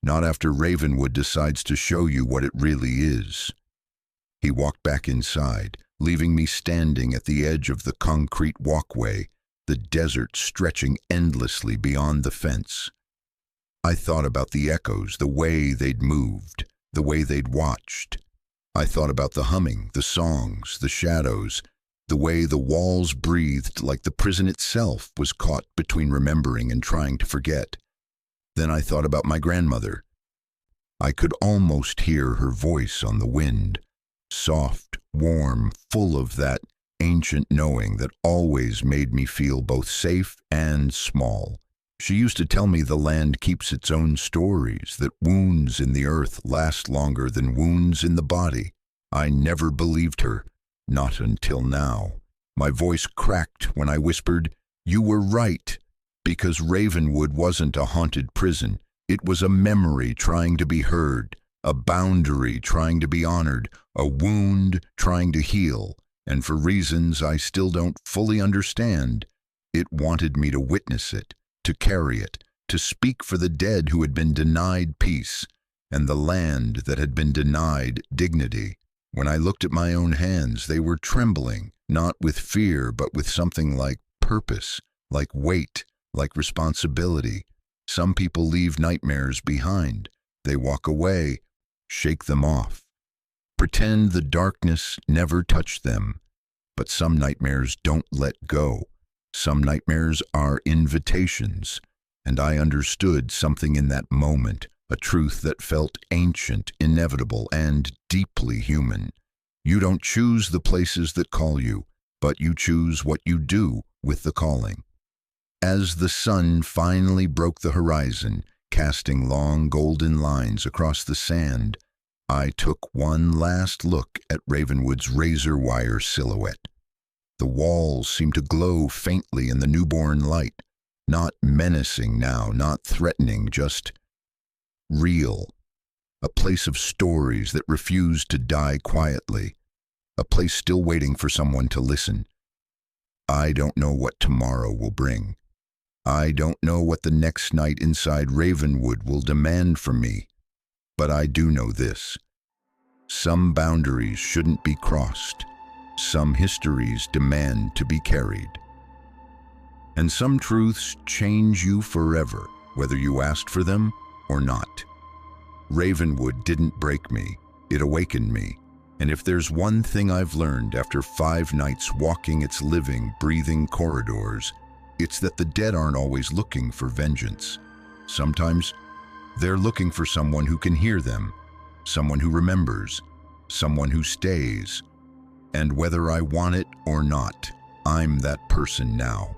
"Not after Ravenwood decides to show you what it really is." He walked back inside, leaving me standing at the edge of the concrete walkway, the desert stretching endlessly beyond the fence. I thought about the echoes, the way they'd moved, the way they'd watched. I thought about the humming, the songs, the shadows, the way the walls breathed like the prison itself was caught between remembering and trying to forget. Then I thought about my grandmother. I could almost hear her voice on the wind, soft, warm, full of that ancient knowing that always made me feel both safe and small. She used to tell me the land keeps its own stories, that wounds in the earth last longer than wounds in the body. I never believed her, not until now. My voice cracked when I whispered, "You were right," because Ravenwood wasn't a haunted prison. It was a memory trying to be heard, a boundary trying to be honored, a wound trying to heal. And for reasons I still don't fully understand, it wanted me to witness it, to carry it, to speak for the dead who had been denied peace, and the land that had been denied dignity. When I looked at my own hands, they were trembling, not with fear, but with something like purpose, like weight, like responsibility. Some people leave nightmares behind. They walk away, shake them off, pretend the darkness never touched them. But some nightmares don't let go. Some nightmares are invitations, and I understood something in that moment, a truth that felt ancient, inevitable, and deeply human. You don't choose the places that call you, but you choose what you do with the calling. As the sun finally broke the horizon, casting long golden lines across the sand, I took one last look at Ravenwood's razor wire silhouette. The walls seemed to glow faintly in the newborn light, not menacing now, not threatening, just real. A place of stories that refused to die quietly, a place still waiting for someone to listen. I don't know what tomorrow will bring. I don't know what the next night inside Ravenwood will demand from me, but I do know this. Some boundaries shouldn't be crossed. Some histories demand to be carried. And some truths change you forever, whether you asked for them or not. Ravenwood didn't break me, it awakened me. And if there's one thing I've learned after 5 nights walking its living, breathing corridors, it's that the dead aren't always looking for vengeance. Sometimes they're looking for someone who can hear them, someone who remembers, someone who stays. And whether I want it or not, I'm that person now.